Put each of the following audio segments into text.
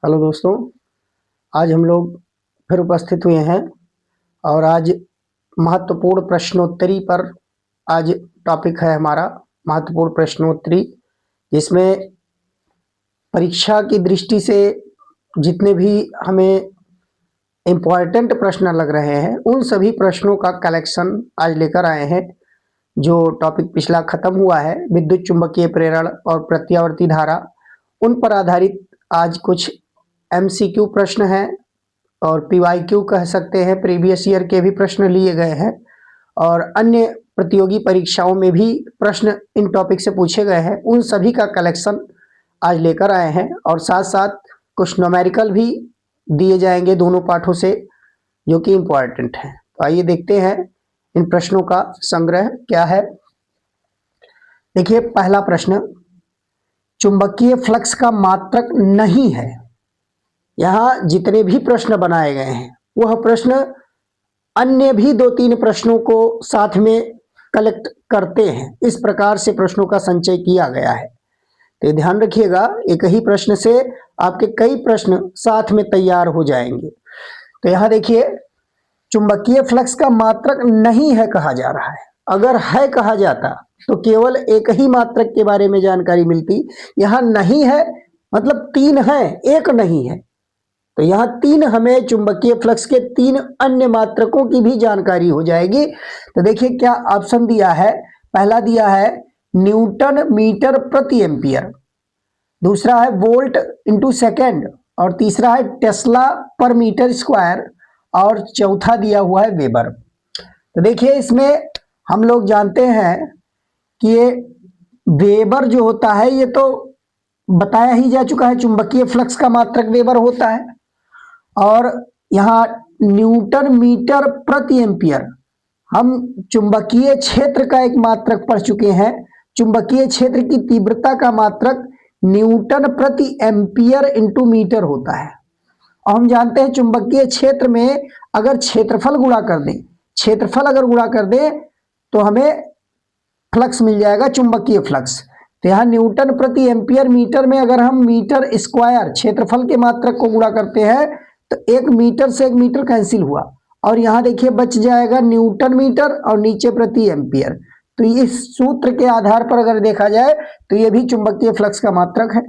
Hello दोस्तों, आज हम लोग फिर उपस्थित हुए हैं और आज महत्वपूर्ण प्रश्नोत्तरी पर आज टॉपिक है हमारा महत्वपूर्ण प्रश्नोत्तरी, जिसमें परीक्षा की दृष्टि से जितने भी हमें इम्पॉर्टेंट प्रश्न लग रहे हैं उन सभी प्रश्नों का कलेक्शन आज लेकर आए हैं। जो टॉपिक पिछला खत्म हुआ है विद्युत चुंबकीय प्रेरण और प्रत्यावर्ती धारा, उन पर आधारित आज कुछ MCQ प्रश्न हैं और PYQ कह सकते हैं, प्रीवियस ईयर के भी प्रश्न लिए गए हैं और अन्य प्रतियोगी परीक्षाओं में भी प्रश्न इन टॉपिक से पूछे गए हैं। उन सभी का कलेक्शन आज लेकर आए हैं और साथ साथ कुछ न्यूमेरिकल भी दिए जाएंगे दोनों पाठों से, जो कि इम्पोर्टेंट है। तो आइए देखते हैं इन प्रश्नों का संग्रह क्या है। देखिए, पहला प्रश्न, चुंबकीय फ्लक्स का मात्रक नहीं है। यहाँ जितने भी प्रश्न बनाए गए हैं वह प्रश्न अन्य भी 2-3 प्रश्नों को साथ में कलेक्ट करते हैं। इस प्रकार से प्रश्नों का संचय किया गया है। तो ध्यान रखिएगा, एक ही प्रश्न से आपके कई प्रश्न साथ में तैयार हो जाएंगे। तो यहाँ देखिए, चुंबकीय फ्लक्स का मात्रक नहीं है कहा जा रहा है। अगर है कहा जाता तो केवल एक ही मात्रक के बारे में जानकारी मिलती। यहाँ नहीं है मतलब 3 है, एक नहीं है। तो यहाँ 3 हमें चुंबकीय फ्लक्स के 3 अन्य मात्रकों की भी जानकारी हो जाएगी। तो देखिए क्या ऑप्शन दिया है। पहला दिया है न्यूटन मीटर प्रति एम्पियर, दूसरा है वोल्ट इंटू सेकेंड, और तीसरा है टेस्ला पर मीटर स्क्वायर, और चौथा दिया हुआ है वेबर। तो देखिए, इसमें हम लोग जानते हैं कि ये वेबर जो होता है ये तो बताया ही जा चुका है, चुंबकीय फ्लक्स का मात्रक वेबर होता है। और यहाँ न्यूटन मीटर प्रति एम्पियर, हम चुंबकीय क्षेत्र का एक मात्रक पढ़ चुके हैं। चुंबकीय क्षेत्र की तीव्रता का मात्रक न्यूटन प्रति एम्पियर इंटू मीटर होता है। और हम जानते हैं चुंबकीय क्षेत्र में अगर क्षेत्रफल गुणा कर दें, क्षेत्रफल अगर गुणा कर दें तो हमें फ्लक्स मिल जाएगा, चुंबकीय फ्लक्स। तो यहाँ न्यूटन प्रति एम्पियर मीटर में अगर हम मीटर स्क्वायर क्षेत्रफल के मात्रक को गुणा करते हैं तो 1 मीटर से 1 मीटर कैंसिल हुआ, और यहाँ देखिए बच जाएगा न्यूटन मीटर और नीचे प्रति एम्पियर। तो इस सूत्र के आधार पर अगर देखा जाए तो ये भी चुंबकीय फ्लक्स का मात्रक है।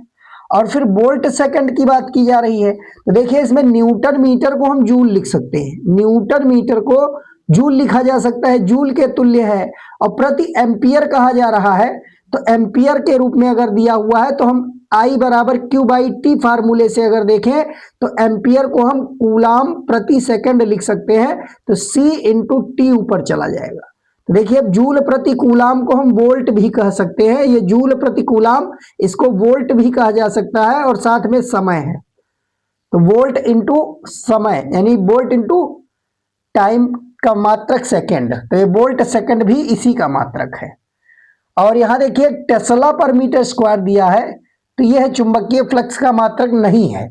और फिर वोल्ट सेकंड की बात की जा रही है, तो देखिए इसमें न्यूटन मीटर को हम जूल लिख सकते हैं। न्यूटन मीटर को जूल लिखा जा सकता है, जूल के तुल्य है। और प्रति एम्पियर कहा जा रहा है, तो एम्पियर के रूप में अगर दिया हुआ है तो हम I बराबर Q/T फार्मूले से अगर देखें तो एम्पियर को हम कूलाम प्रति सेकंड लिख सकते हैं। तो C इंटू टी ऊपर चला जाएगा। तो देखिए, अब जूल प्रति कूलाम को हम वोल्ट भी कह सकते हैं। ये जूल प्रति कूलाम, इसको वोल्ट भी कहा जा सकता है, और साथ में समय है तो वोल्ट इंटू समय, यानी वोल्ट इंटू टाइम का मात्रक सेकंड। तो ये वोल्ट सेकंड भी इसी का मात्रक है। और यहाँ देखिए टेस्ला पर मीटर स्क्वायर दिया है, तो यह है चुंबकीय फ्लक्स का मात्रक नहीं है।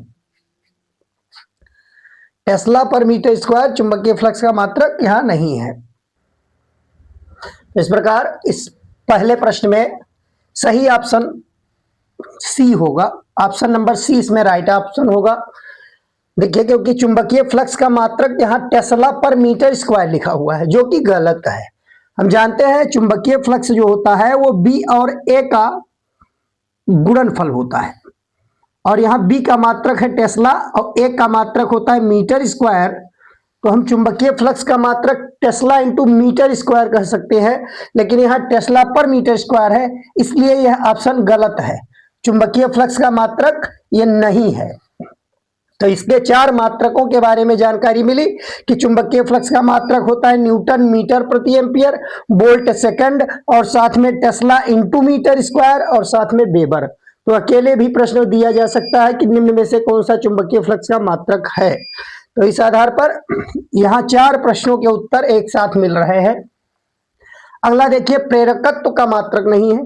टेस्ला पर मीटर स्क्वायर चुंबकीय फ्लक्स का मात्रक यहाँ नहीं है। इस प्रकार इस पहले प्रश्न में सही ऑप्शन सी होगा। ऑप्शन नंबर सी इसमें राइट ऑप्शन होगा। देखिए, क्योंकि चुंबकीय फ्लक्स का मात्रक यहाँ टेस्ला पर मीटर स्क्वायर लिखा हुआ है, जो कि गलत है। हम जानते हैं चुंबकीय फ्लक्स जो होता है वो B और A का गुणनफल होता है, और यहाँ B का मात्रक है टेस्ला और A का मात्रक होता है मीटर स्क्वायर। तो हम चुंबकीय फ्लक्स का मात्रक टेस्ला इंटू मीटर स्क्वायर कह सकते हैं, लेकिन यहाँ टेस्ला पर मीटर स्क्वायर है, इसलिए यह ऑप्शन गलत है। चुंबकीय फ्लक्स का मात्रक ये नहीं है। तो इसके 4 मात्रकों के बारे में जानकारी मिली कि चुंबकीय फ्लक्स का मात्रक होता है न्यूटन मीटर प्रति एम्पियर, वोल्ट सेकंड, और साथ में टेस्ला इंटू मीटर स्क्वायर, और साथ में वेबर। तो अकेले भी प्रश्न दिया जा सकता है कि निम्न में से कौन सा चुंबकीय फ्लक्स का मात्रक है। तो इस आधार पर यहाँ 4 प्रश्नों के उत्तर एक साथ मिल रहे हैं। अगला देखिए, प्रेरकत्व का मात्रक नहीं है।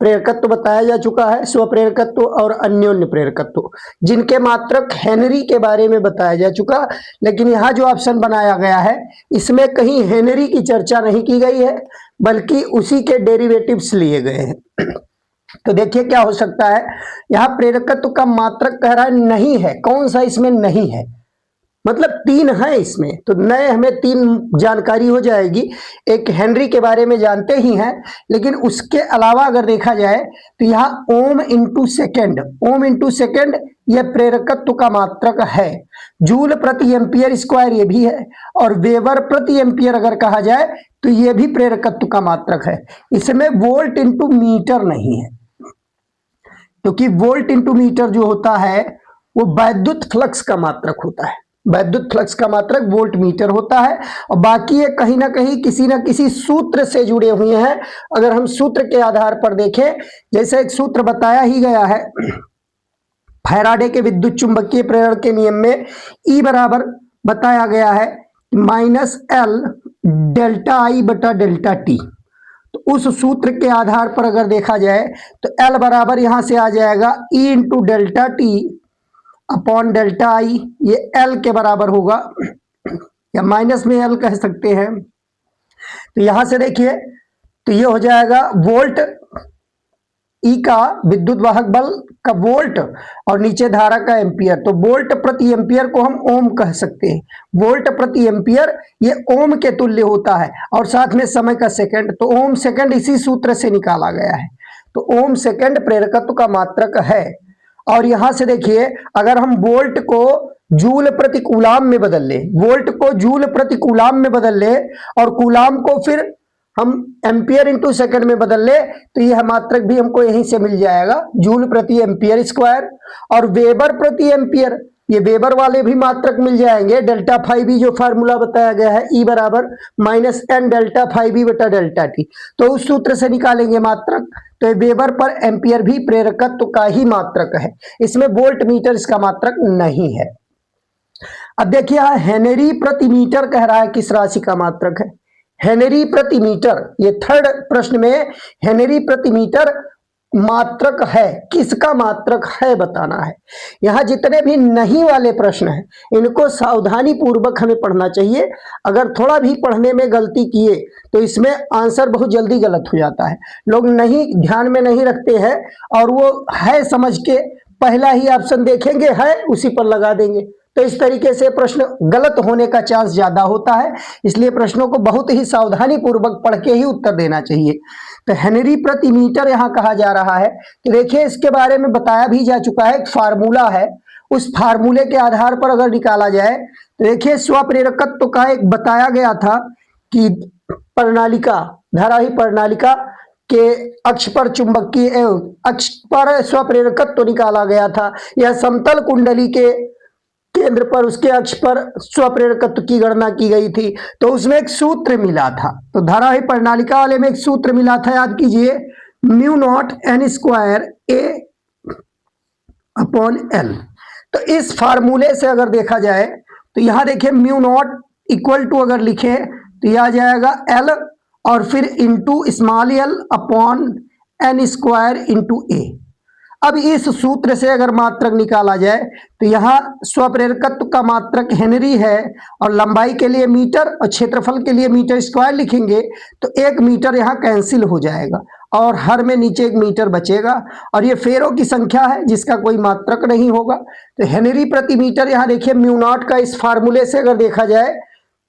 प्रेरकत्व बताया जा चुका है, स्वप्रेरकत्व और अन्योन्य प्रेरकत्व, जिनके मात्रक हेनरी के बारे में बताया जा चुका। लेकिन यहाँ जो ऑप्शन बनाया गया है इसमें कहीं हेनरी की चर्चा नहीं की गई है, बल्कि उसी के डेरिवेटिव्स लिए गए हैं। तो देखिए क्या हो सकता है, यहाँ प्रेरकत्व का मात्रक कह रहा है नहीं है। कौन सा इसमें नहीं है, मतलब तीन है इसमें, तो नए हमें तीन जानकारी हो जाएगी। एक हेनरी के बारे में जानते ही हैं, लेकिन उसके अलावा अगर देखा जाए तो यहाँ ohm into second, ohm into second यह प्रेरकत्व का मात्रक है। जूल प्रति एम्पियर स्क्वायर ये भी है, और वेबर प्रति एम्पियर अगर कहा जाए तो ये भी प्रेरकत्व का मात्रक है। इसमें वोल्ट इंटू मीटर नहीं है, क्योंकि वोल्ट इंटू मीटर जो होता है वो वैद्युत फ्लक्स का मात्रक होता है। वैद्युत फ्लक्स का मात्रक वोल्ट मीटर होता है, और बाकी ये कहीं ना कहीं किसी ना किसी सूत्र से जुड़े हुए हैं। अगर हम सूत्र के आधार पर देखें, जैसे एक सूत्र बताया ही गया है फैराडे के विद्युत चुंबकीय प्रेरण के नियम में, ई बराबर बताया गया है -L डेल्टा आई बटा डेल्टा टी। तो उस सूत्र के आधार पर अगर देखा जाए तो L बराबर यहां से आ जाएगा E into delta T upon delta आई, ये L के बराबर होगा, या माइनस में L कह सकते हैं। तो यहां से देखिए तो ये हो जाएगा वोल्ट, E का विद्युत वाहक बल का वोल्ट, और नीचे धारा का एम्पियर। तो वोल्ट प्रति एम्पियर को हम ओम कह सकते हैं। वोल्ट प्रति एम्पियर ये ओम के तुल्य होता है, और साथ में समय का सेकंड, तो ओम सेकंड इसी सूत्र से निकाला गया है। तो ओम सेकंड प्रेरकत्व का मात्रक है। और यहां से देखिए अगर हम वोल्ट को जूल प्रति कूलाम में बदल ले, वोल्ट को जूल प्रति कूलाम में बदल ले, और कूलाम को फिर हम एम्पियर इंटू सेकंड में बदल ले, तो यह मात्रक भी हमको यहीं से मिल जाएगा, जूल प्रति एम्पियर स्क्वायर। और वेबर प्रति एम्पियर, ये वेबर वाले भी मात्रक मिल जाएंगे। डेल्टा फाइव बी जो फार्मूला बताया गया है, ई बराबर -N डेल्टा फाइव बी बटा डेल्टा टी, तो उस सूत्र से निकालेंगे मात्रक। तो वेबर पर एम्पियर भी प्रेरकत्व का ही मात्रक है, इसमें वोल्ट मीटर इसका मात्रक नहीं है। अब देखिए हेनरी प्रति मीटर कह रहा है किस राशि का मात्रक है। हेनरी प्रति मीटर, ये थर्ड प्रश्न में हेनरी प्रति मीटर मात्रक है, किसका मात्रक है बताना है। यहां जितने भी नहीं वाले प्रश्न हैं इनको सावधानी पूर्वक हमें पढ़ना चाहिए। अगर थोड़ा भी पढ़ने में गलती किए तो इसमें आंसर बहुत जल्दी गलत हो जाता है। लोग नहीं ध्यान में नहीं रखते हैं, और वो है समझ के पहला ही ऑप्शन देखेंगे है उसी पर लगा देंगे, तो इस तरीके से प्रश्न गलत होने का चांस ज्यादा होता है। इसलिए प्रश्नों को बहुत ही सावधानी पूर्वक पढ़ के ही उत्तर देना चाहिए। तो हेनरी प्रति मीटर यहां कहा जा रहा है, तो देखिए इसके बारे में बताया भी जा चुका है, एक फार्मूला है, उस फार्मूले के आधार पर अगर निकाला जाए तो देखिए स्वप्रेरकत्व का एक बताया गया था कि प्रणालिका, धारावी प्रणालिका के अक्ष पर चुंबकीय अक्ष पर स्वप्रेरकत्व निकाला गया था। यह समतल कुंडली के केंद्र पर उसके अक्ष पर स्वप्रेरकत्व की गणना की गई थी, तो उसमें एक सूत्र मिला था। तो धारावाही प्रणालिका वाले में एक सूत्र मिला था, याद कीजिए, mu not an square A upon L. तो इस फार्मूले से अगर देखा जाए तो यहां देखिए म्यू नॉट इक्वल टू अगर लिखे तो यह आ जाएगा एल और फिर into small L upon N square into A. अब इस सूत्र से अगर मात्रक निकाला जाए तो यहाँ स्वप्रेरकत्व का मात्रक हेनरी है, और लंबाई के लिए मीटर और क्षेत्रफल के लिए मीटर स्क्वायर लिखेंगे तो एक मीटर यहाँ कैंसिल हो जाएगा, और हर में नीचे एक मीटर बचेगा, और ये फेरों की संख्या है जिसका कोई मात्रक नहीं होगा। तो हेनरी प्रति मीटर यहाँ देखिए म्यू नॉट का इस फार्मूले से अगर देखा जाए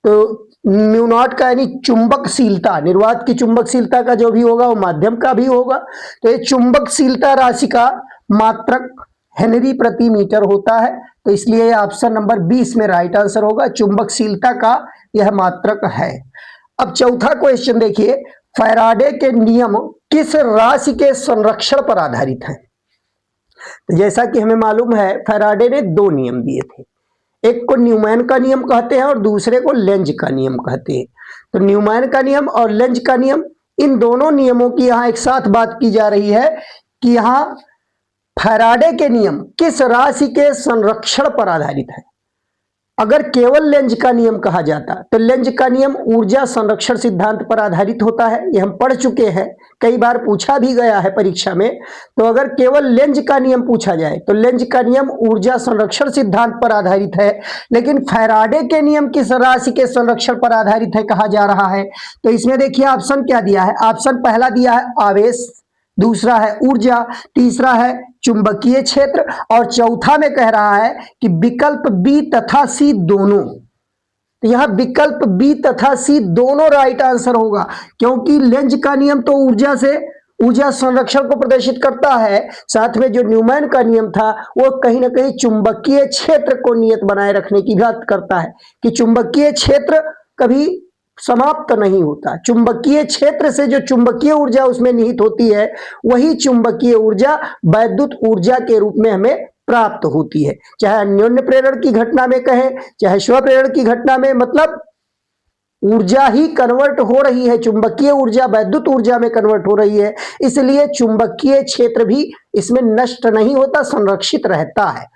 तो म्यू नॉट का यानी चुंबकशीलता, निर्वात की चुंबकशीलता का जो भी होगा वो माध्यम का भी होगा, तो ये चुंबकशीलता राशि का मात्रक हेनरी प्रति मीटर होता है। तो इसलिए ऑप्शन नंबर 20 में राइट आंसर होगा, चुंबकशीलता का यह मात्रक है। अब चौथा क्वेश्चन देखिए, फैराडे के नियम किस राशि के संरक्षण पर आधारित है। तो जैसा कि हमें मालूम है फैराडे ने दो नियम दिए थे, एक को न्यूमैन का नियम कहते हैं और दूसरे को लेंज का नियम कहते हैं। तो न्यूमैन का नियम और लेंज का नियम, इन दोनों नियमों की यहाँ एक साथ बात की जा रही है कि यहाँ फैराडे के नियम किस राशि के संरक्षण पर आधारित है। अगर केवल लेंज का नियम कहा जाता तो लेंज का नियम ऊर्जा संरक्षण सिद्धांत पर आधारित होता है, ये हम पढ़ चुके हैं, कई बार पूछा भी गया है परीक्षा में। तो अगर केवल लेंज का नियम पूछा जाए तो लेंज का नियम ऊर्जा संरक्षण सिद्धांत पर आधारित है, लेकिन फैराडे के नियम किस राशि के संरक्षण पर आधारित है कहा जा रहा है। तो इसमें देखिए ऑप्शन क्या दिया है, ऑप्शन पहला दिया है आवेश, दूसरा है ऊर्जा, तीसरा है चुंबकीय क्षेत्र, और चौथा में कह रहा है कि विकल्प बी तथा सी दोनों। तो यहां विकल्प बी तथा सी दोनों राइट आंसर होगा, क्योंकि लेंज का नियम तो ऊर्जा संरक्षण को प्रदर्शित करता है, साथ में जो न्यूमैन का नियम था वो कहीं ना कहीं चुंबकीय क्षेत्र को नियत बनाए रखने की बात करता है कि चुंबकीय क्षेत्र कभी समाप्त नहीं होता। चुंबकीय क्षेत्र से जो चुंबकीय ऊर्जा उसमें निहित होती है वही चुंबकीय ऊर्जा वैद्युत ऊर्जा के रूप में हमें प्राप्त होती है, चाहे अन्योन्य प्रेरण की घटना में कहें चाहे स्व प्रेरण की घटना में, मतलब ऊर्जा ही कन्वर्ट हो रही है, चुंबकीय ऊर्जा वैद्युत ऊर्जा में कन्वर्ट हो रही है, इसलिए चुंबकीय क्षेत्र भी इसमें नष्ट नहीं होता, संरक्षित रहता है।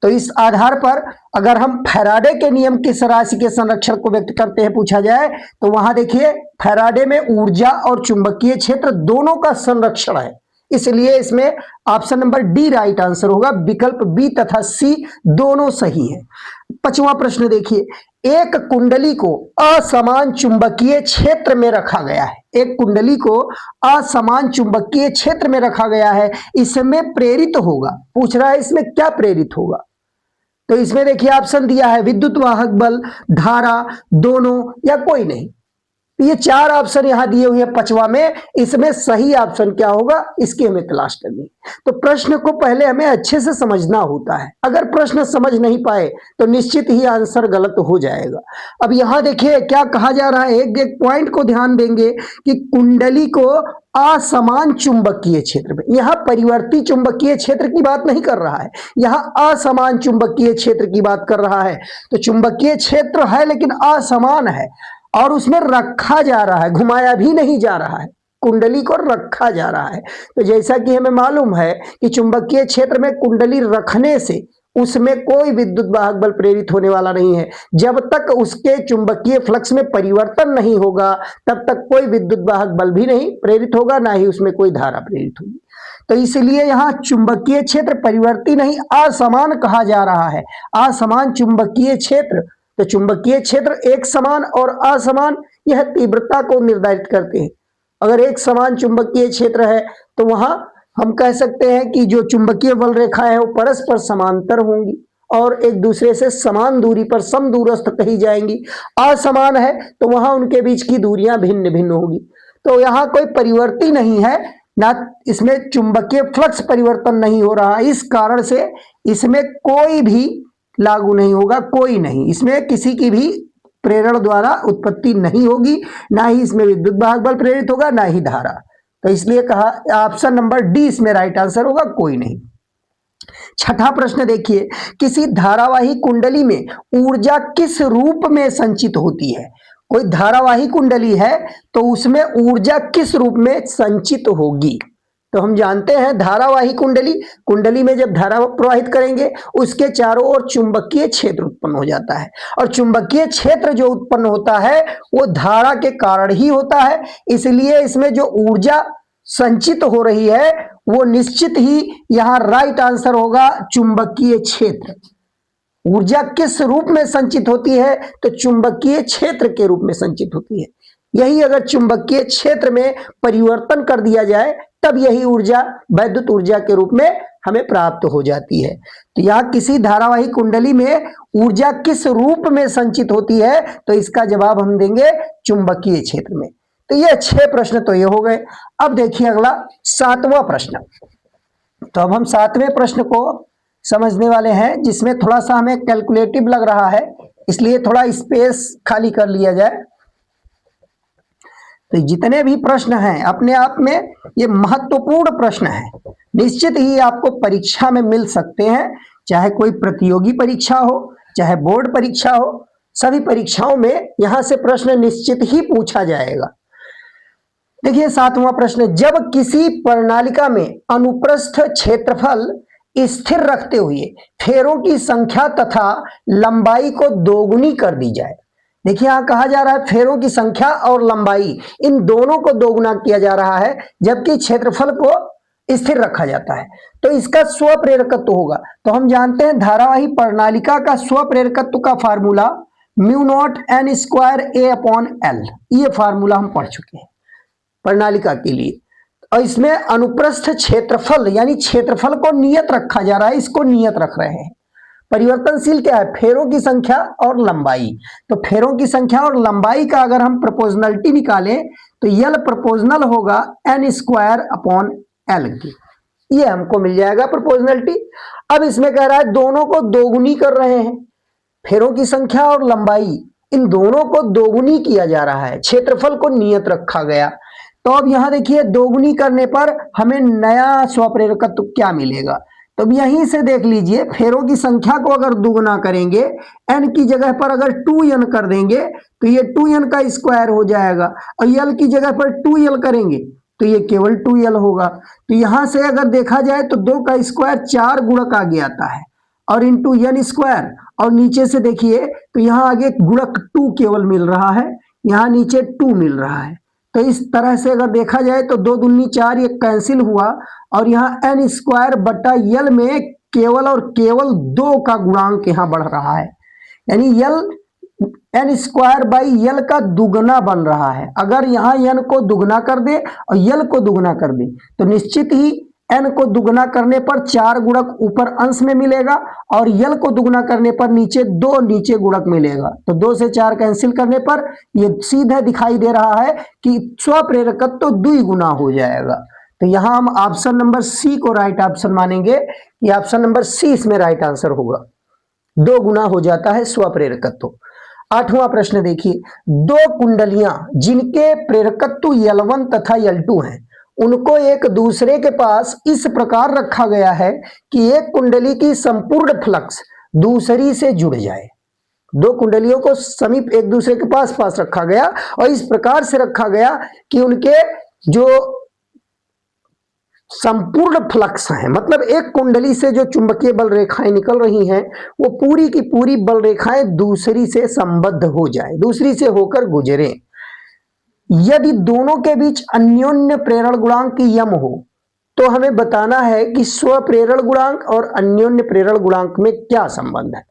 तो इस आधार पर अगर हम फैराडे के नियम किस राशि के संरक्षण को व्यक्त करते हैं पूछा जाए तो वहां देखिए फैराडे में ऊर्जा और चुंबकीय क्षेत्र दोनों का संरक्षण है, इसलिए इसमें option number D right answer होगा, विकल्प बी तथा सी दोनों सही है। 5वां प्रश्न देखिए, एक कुंडली को असमान चुंबकीय क्षेत्र में रखा गया है, एक कुंडली को असमान चुंबकीय क्षेत्र में रखा गया है, इसमें प्रेरित होगा, पूछ रहा है इसमें क्या प्रेरित होगा। तो इसमें देखिए ऑप्शन दिया है विद्युत वाहक बल, धारा, दोनों या कोई नहीं। ये 4 ऑप्शन यहां दिए हुए हैं 5वां में, इसमें सही ऑप्शन क्या होगा इसकी हमें तलाश करनी है। तो प्रश्न को पहले हमें अच्छे से समझना होता है, अगर प्रश्न समझ नहीं पाए तो निश्चित ही आंसर गलत हो जाएगा। अब यहां देखिए क्या कहा जा रहा है, एक एक पॉइंट को ध्यान देंगे कि कुंडली को असमान चुंबकीय क्षेत्र में, यहां परिवर्ती चुंबकीय क्षेत्र की बात नहीं कर रहा है, यहां असमान चुंबकीय क्षेत्र की बात कर रहा है। तो चुंबकीय क्षेत्र है लेकिन असमान है और उसमें रखा जा रहा है, घुमाया भी नहीं जा रहा है, कुंडली को रखा जा रहा है। तो जैसा कि हमें मालूम है कि चुंबकीय क्षेत्र में कुंडली रखने से उसमें कोई विद्युत वाहक बल प्रेरित होने वाला नहीं है, जब तक उसके चुंबकीय फ्लक्स में परिवर्तन नहीं होगा तब तक कोई विद्युत वाहक बल भी नहीं प्रेरित होगा, ना ही उसमें कोई धारा प्रेरित होगी। तो इसलिए यहां चुंबकीय क्षेत्र परिवर्ती नहीं असमान कहा जा रहा है, असमान चुंबकीय क्षेत्र। तो चुंबकीय क्षेत्र एक समान और असमान यह तीव्रता को निर्धारित करते हैं। अगर एक समान चुंबकीय क्षेत्र है तो वहां हम कह सकते हैं कि जो चुंबकीय बल रेखाएं हैं वो परस्पर समांतर होंगी और एक दूसरे से समान दूरी पर समदूरस्थ कही जाएंगी। असमान है तो वहां उनके बीच की दूरियां भिन्न भिन्न होगी। तो यहां कोई परिवर्ती नहीं है, ना इसमें चुंबकीय फ्लक्स परिवर्तन नहीं हो रहा, इस कारण से इसमें कोई भी लागू नहीं होगा, कोई नहीं, इसमें किसी की भी प्रेरण द्वारा उत्पत्ति नहीं होगी, ना ही इसमें विद्युत वाहक बल प्रेरित होगा ना ही धारा। तो इसलिए कहा ऑप्शन नंबर डी इसमें राइट आंसर होगा, कोई नहीं। 6ठा प्रश्न देखिए, किसी धारावाही कुंडली में ऊर्जा किस रूप में संचित होती है। कोई धारावाही कुंडली है तो उसमें ऊर्जा किस रूप में संचित होगी। तो हम जानते हैं धारावाही कुंडली में जब धारा प्रवाहित करेंगे उसके चारों ओर चुंबकीय क्षेत्र उत्पन्न हो जाता है और चुंबकीय क्षेत्र जो उत्पन्न होता है वो धारा के कारण ही होता है, इसलिए इसमें जो ऊर्जा संचित हो रही है वो निश्चित ही यहां राइट आंसर होगा चुंबकीय क्षेत्र। ऊर्जा किस रूप में संचित होती है तो चुंबकीय क्षेत्र के रूप में संचित होती है। यही अगर चुंबकीय क्षेत्र में परिवर्तन कर दिया जाए तब यही ऊर्जा वैद्युत ऊर्जा के रूप में हमें प्राप्त हो जाती है। तो यहां किसी धारावाही कुंडली में ऊर्जा किस रूप में संचित होती है तो इसका जवाब हम देंगे चुंबकीय क्षेत्र में। तो ये 6 प्रश्न तो ये हो गए। अब देखिए अगला 7वां प्रश्न। तो अब हम 7वें प्रश्न को समझने वाले हैं, जिसमें थोड़ा सा हमें कैलकुलेटिव लग रहा है, इसलिए थोड़ा स्पेस खाली कर लिया जाए। तो जितने भी प्रश्न हैं अपने आप में ये महत्वपूर्ण प्रश्न हैं, निश्चित ही आपको परीक्षा में मिल सकते हैं, चाहे कोई प्रतियोगी परीक्षा हो चाहे बोर्ड परीक्षा हो, सभी परीक्षाओं में यहां से प्रश्न निश्चित ही पूछा जाएगा। देखिए 7वां प्रश्न, जब किसी प्रणालिका में अनुप्रस्थ क्षेत्रफल स्थिर रखते हुए फेरों की संख्या तथा लंबाई को दोगुनी कर दी जाए। देखिए यहां कहा जा रहा है फेरों की संख्या और लंबाई इन दोनों को दोगुना किया जा रहा है जबकि क्षेत्रफल को स्थिर रखा जाता है, तो इसका स्वप्रेरकत्व होगा। तो हम जानते हैं धारावाही प्रणालिका का स्वप्रेरकत्व का फार्मूला μ0 n² A/L, ये फार्मूला हम पढ़ चुके हैं प्रणालिका के लिए। और इसमें अनुप्रस्थ क्षेत्रफल यानी क्षेत्रफल को नियत रखा जा रहा है, इसको नियत रख रहे हैं। परिवर्तनशील क्या है? फेरों की संख्या और लंबाई। तो फेरों की संख्या और लंबाई का अगर हम प्रोपोर्शनलिटी निकालें तो यल प्रोपोर्शनल होगा n स्क्वायर अपॉन एल की, ये हमको मिल जाएगा प्रोपोर्शनलिटी। अब इसमें कह रहा है दोनों को दोगुनी कर रहे हैं, फेरों की संख्या और लंबाई इन दोनों को दोगुनी किया जा रहा है, क्षेत्रफल को नियत रखा गया। तो अब यहां देखिए दोगुनी करने पर हमें नया स्वप्रेरकत्व क्या मिलेगा? तो अब यहीं से देख लीजिए, फेरों की संख्या को अगर दुगुना करेंगे, n की जगह पर अगर 2n कर देंगे तो ये 2n का स्क्वायर हो जाएगा, और यल की जगह पर 2l करेंगे तो ये केवल 2l होगा। तो यहां से अगर देखा जाए तो 2 का स्क्वायर 4 गुणक आगे आता है और इंटू n स्क्वायर, और नीचे से देखिए तो यहां आगे गुणक 2 केवल मिल रहा है, यहां नीचे 2 मिल रहा है। तो इस तरह से अगर देखा जाए तो 2 दूनी 4 ये कैंसिल हुआ, और यहाँ n स्क्वायर बटा यल में केवल और केवल 2 का गुणांक यहाँ बढ़ रहा है, यानी यल n स्क्वायर बाई यल का दुगना बन रहा है। अगर यहाँ n को दुगना कर दे और यल को दुगना कर दे तो निश्चित ही n को दुगना करने पर 4 गुणक ऊपर अंश में मिलेगा, और यल को दुगना करने पर नीचे गुणक मिलेगा। तो 2 से 4 कैंसिल करने पर ये सीधा दिखाई दे रहा है कि स्वप्रेरकत्व तो द्विगुना हो जाएगा। तो यहां हम ऑप्शन नंबर सी को राइट ऑप्शन मानेंगे कि ऑप्शन नंबर सी इसमें राइट आंसर होगा, 2 गुना हो जाता है स्वप्रेरकत्व। 8वां प्रश्न देखिए, 2 कुंडलियां जिनके प्रेरकत्व L1 तथा L2 हैं, उनको एक दूसरे के पास इस प्रकार रखा गया है कि एक कुंडली की संपूर्ण फ्लक्स दूसरी से जुड़ जाए। 2 कुंडलियों को समीप एक दूसरे के पास पास रखा गया, और इस प्रकार से रखा गया कि उनके जो संपूर्ण फ्लक्स है, मतलब एक कुंडली से जो चुंबकीय बल रेखाएं निकल रही हैं वो पूरी की पूरी बल रेखाएं दूसरी से संबद्ध हो जाए, दूसरी से होकर गुजरे। यदि दोनों के बीच अन्योन्य प्रेरण गुणांक यम हो तो हमें बताना है कि स्वप्रेरण गुणांक और अन्योन्य प्रेरण गुणांक में क्या संबंध है।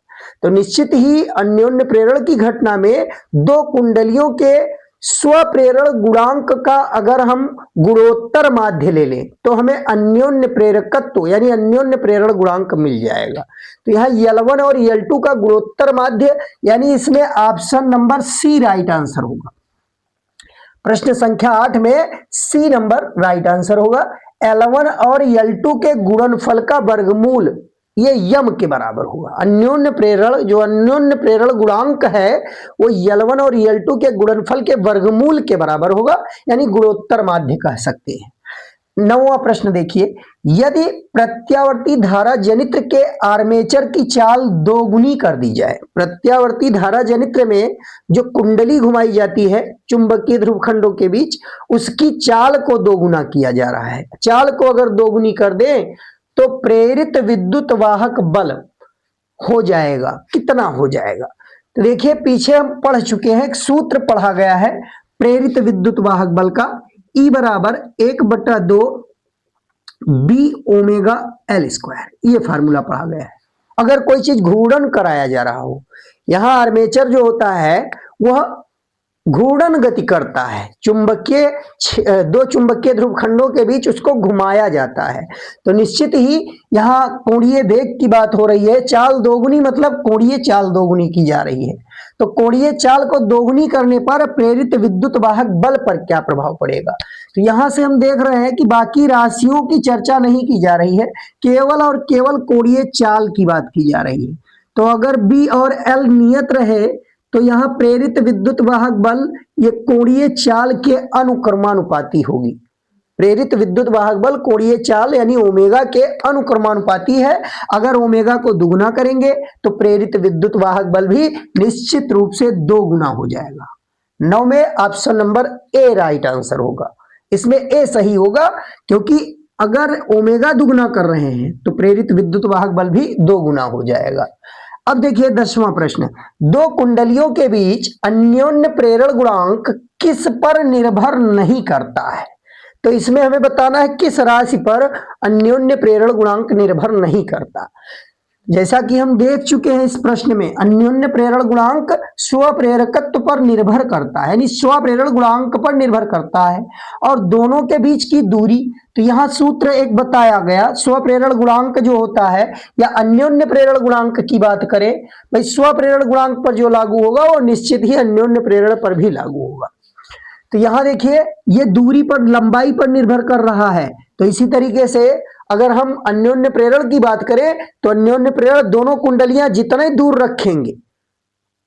तो निश्चित ही अन्योन्य प्रेरण की घटना में 2 कुंडलियों के स्वप्रेरण गुणांक का अगर हम गुणोत्तर माध्य ले लें तो हमें अन्योन्य प्रेरकत्व यानी अन्योन्य प्रेरण गुणांक मिल जाएगा। तो यहाँ L1 और L2 का गुणोत्तर माध्य, यानी इसमें option number C right answer होगा। प्रश्न संख्या 8 में सी नंबर राइट आंसर होगा। L1 और L2 के गुणनफल का वर्गमूल ये यम के बराबर होगा। अन्योन्य प्रेरण गुणांक है वो L1 और L2 के गुणनफल के वर्गमूल के बराबर होगा, यानी गुणोत्तर माध्य कह सकते हैं। 9वां प्रश्न देखिए, यदि प्रत्यावर्ती धारा जनित्र के आर्मेचर की चाल दोगुनी कर दी जाए। प्रत्यावर्ती धारा जनित्र में जो कुंडली घुमाई जाती है चुंबकीय ध्रुवखंडों के बीच, उसकी चाल को दोगुना किया जा रहा है। चाल को अगर दोगुनी कर दें तो प्रेरित विद्युत वाहक बल हो जाएगा, कितना हो जाएगा? तो देखिए पीछे हम पढ़ चुके हैं, एक सूत्र पढ़ा गया है प्रेरित विद्युत वाहक बल का, E बराबर 1/2 बी ओमेगा एल स्क्वायर, ये फार्मूला पढ़ा गया है। अगर कोई चीज घूर्णन कराया जा रहा हो, यहां आर्मेचर जो होता है वह घूर्णन गति करता है, दो चुंबकीय ध्रुवखंडों के बीच उसको घुमाया जाता है। तो निश्चित ही यहाँ कोणीय वेग की बात हो रही है, चाल दोगुनी मतलब कोणीय चाल दोगुनी की जा रही है। तो कोणीय चाल को दोगुनी करने पर प्रेरित विद्युत वाहक बल पर क्या प्रभाव पड़ेगा? तो यहां से हम देख रहे हैं कि बाकी राशियों की चर्चा नहीं की जा रही है, केवल और केवल कोणीय चाल की बात की जा रही है। तो अगर बी और एल नियत रहे तो यहाँ प्रेरित विद्युत वाहक बल ये कोणीय चाल के अनुक्रमानुपाती होगी। प्रेरित विद्युत वाहक बल कोणीय चाल यानी ओमेगा के अनुक्रमानुपाती है। अगर ओमेगा को दुगुना करेंगे तो प्रेरित विद्युत वाहक बल भी निश्चित रूप से 2 गुना हो जाएगा। 9 में option number A right answer होगा। इसमें ए सही होगा, क्योंकि अगर ओमेगा दुगुना कर रहे हैं तो प्रेरित विद्युत वाहक बल भी 2 गुना हो जाएगा। अब देखिए 10वां प्रश्न, 2 कुंडलियों के बीच अन्योन्य प्रेरण गुणांक किस पर निर्भर नहीं करता है? तो इसमें हमें बताना है किस राशि पर अन्योन्य प्रेरण गुणांक निर्भर नहीं करता। जैसा कि हम देख चुके हैं इस प्रश्न में, अन्योन्य प्रेरण गुणांक स्वप्रेरकत्व पर निर्भर करता है, यानी स्वप्रेरण गुणांक पर निर्भर करता है और दोनों के बीच की दूरी। तो यहां सूत्र एक बताया गया, स्वप्रेरण गुणांक जो होता है या अन्योन्य प्रेरण गुणांक की बात करें, भाई स्वप्रेरण गुणांक पर जो लागू होगा वो निश्चित ही अन्योन्य प्रेरण पर भी लागू होगा। तो यहां देखिए ये दूरी पर, लंबाई पर निर्भर कर रहा है। तो इसी तरीके से अगर हम अन्योन्य प्रेरण की बात करें तो अन्योन्य प्रेरण दोनों कुंडलियां जितने दूर रखेंगे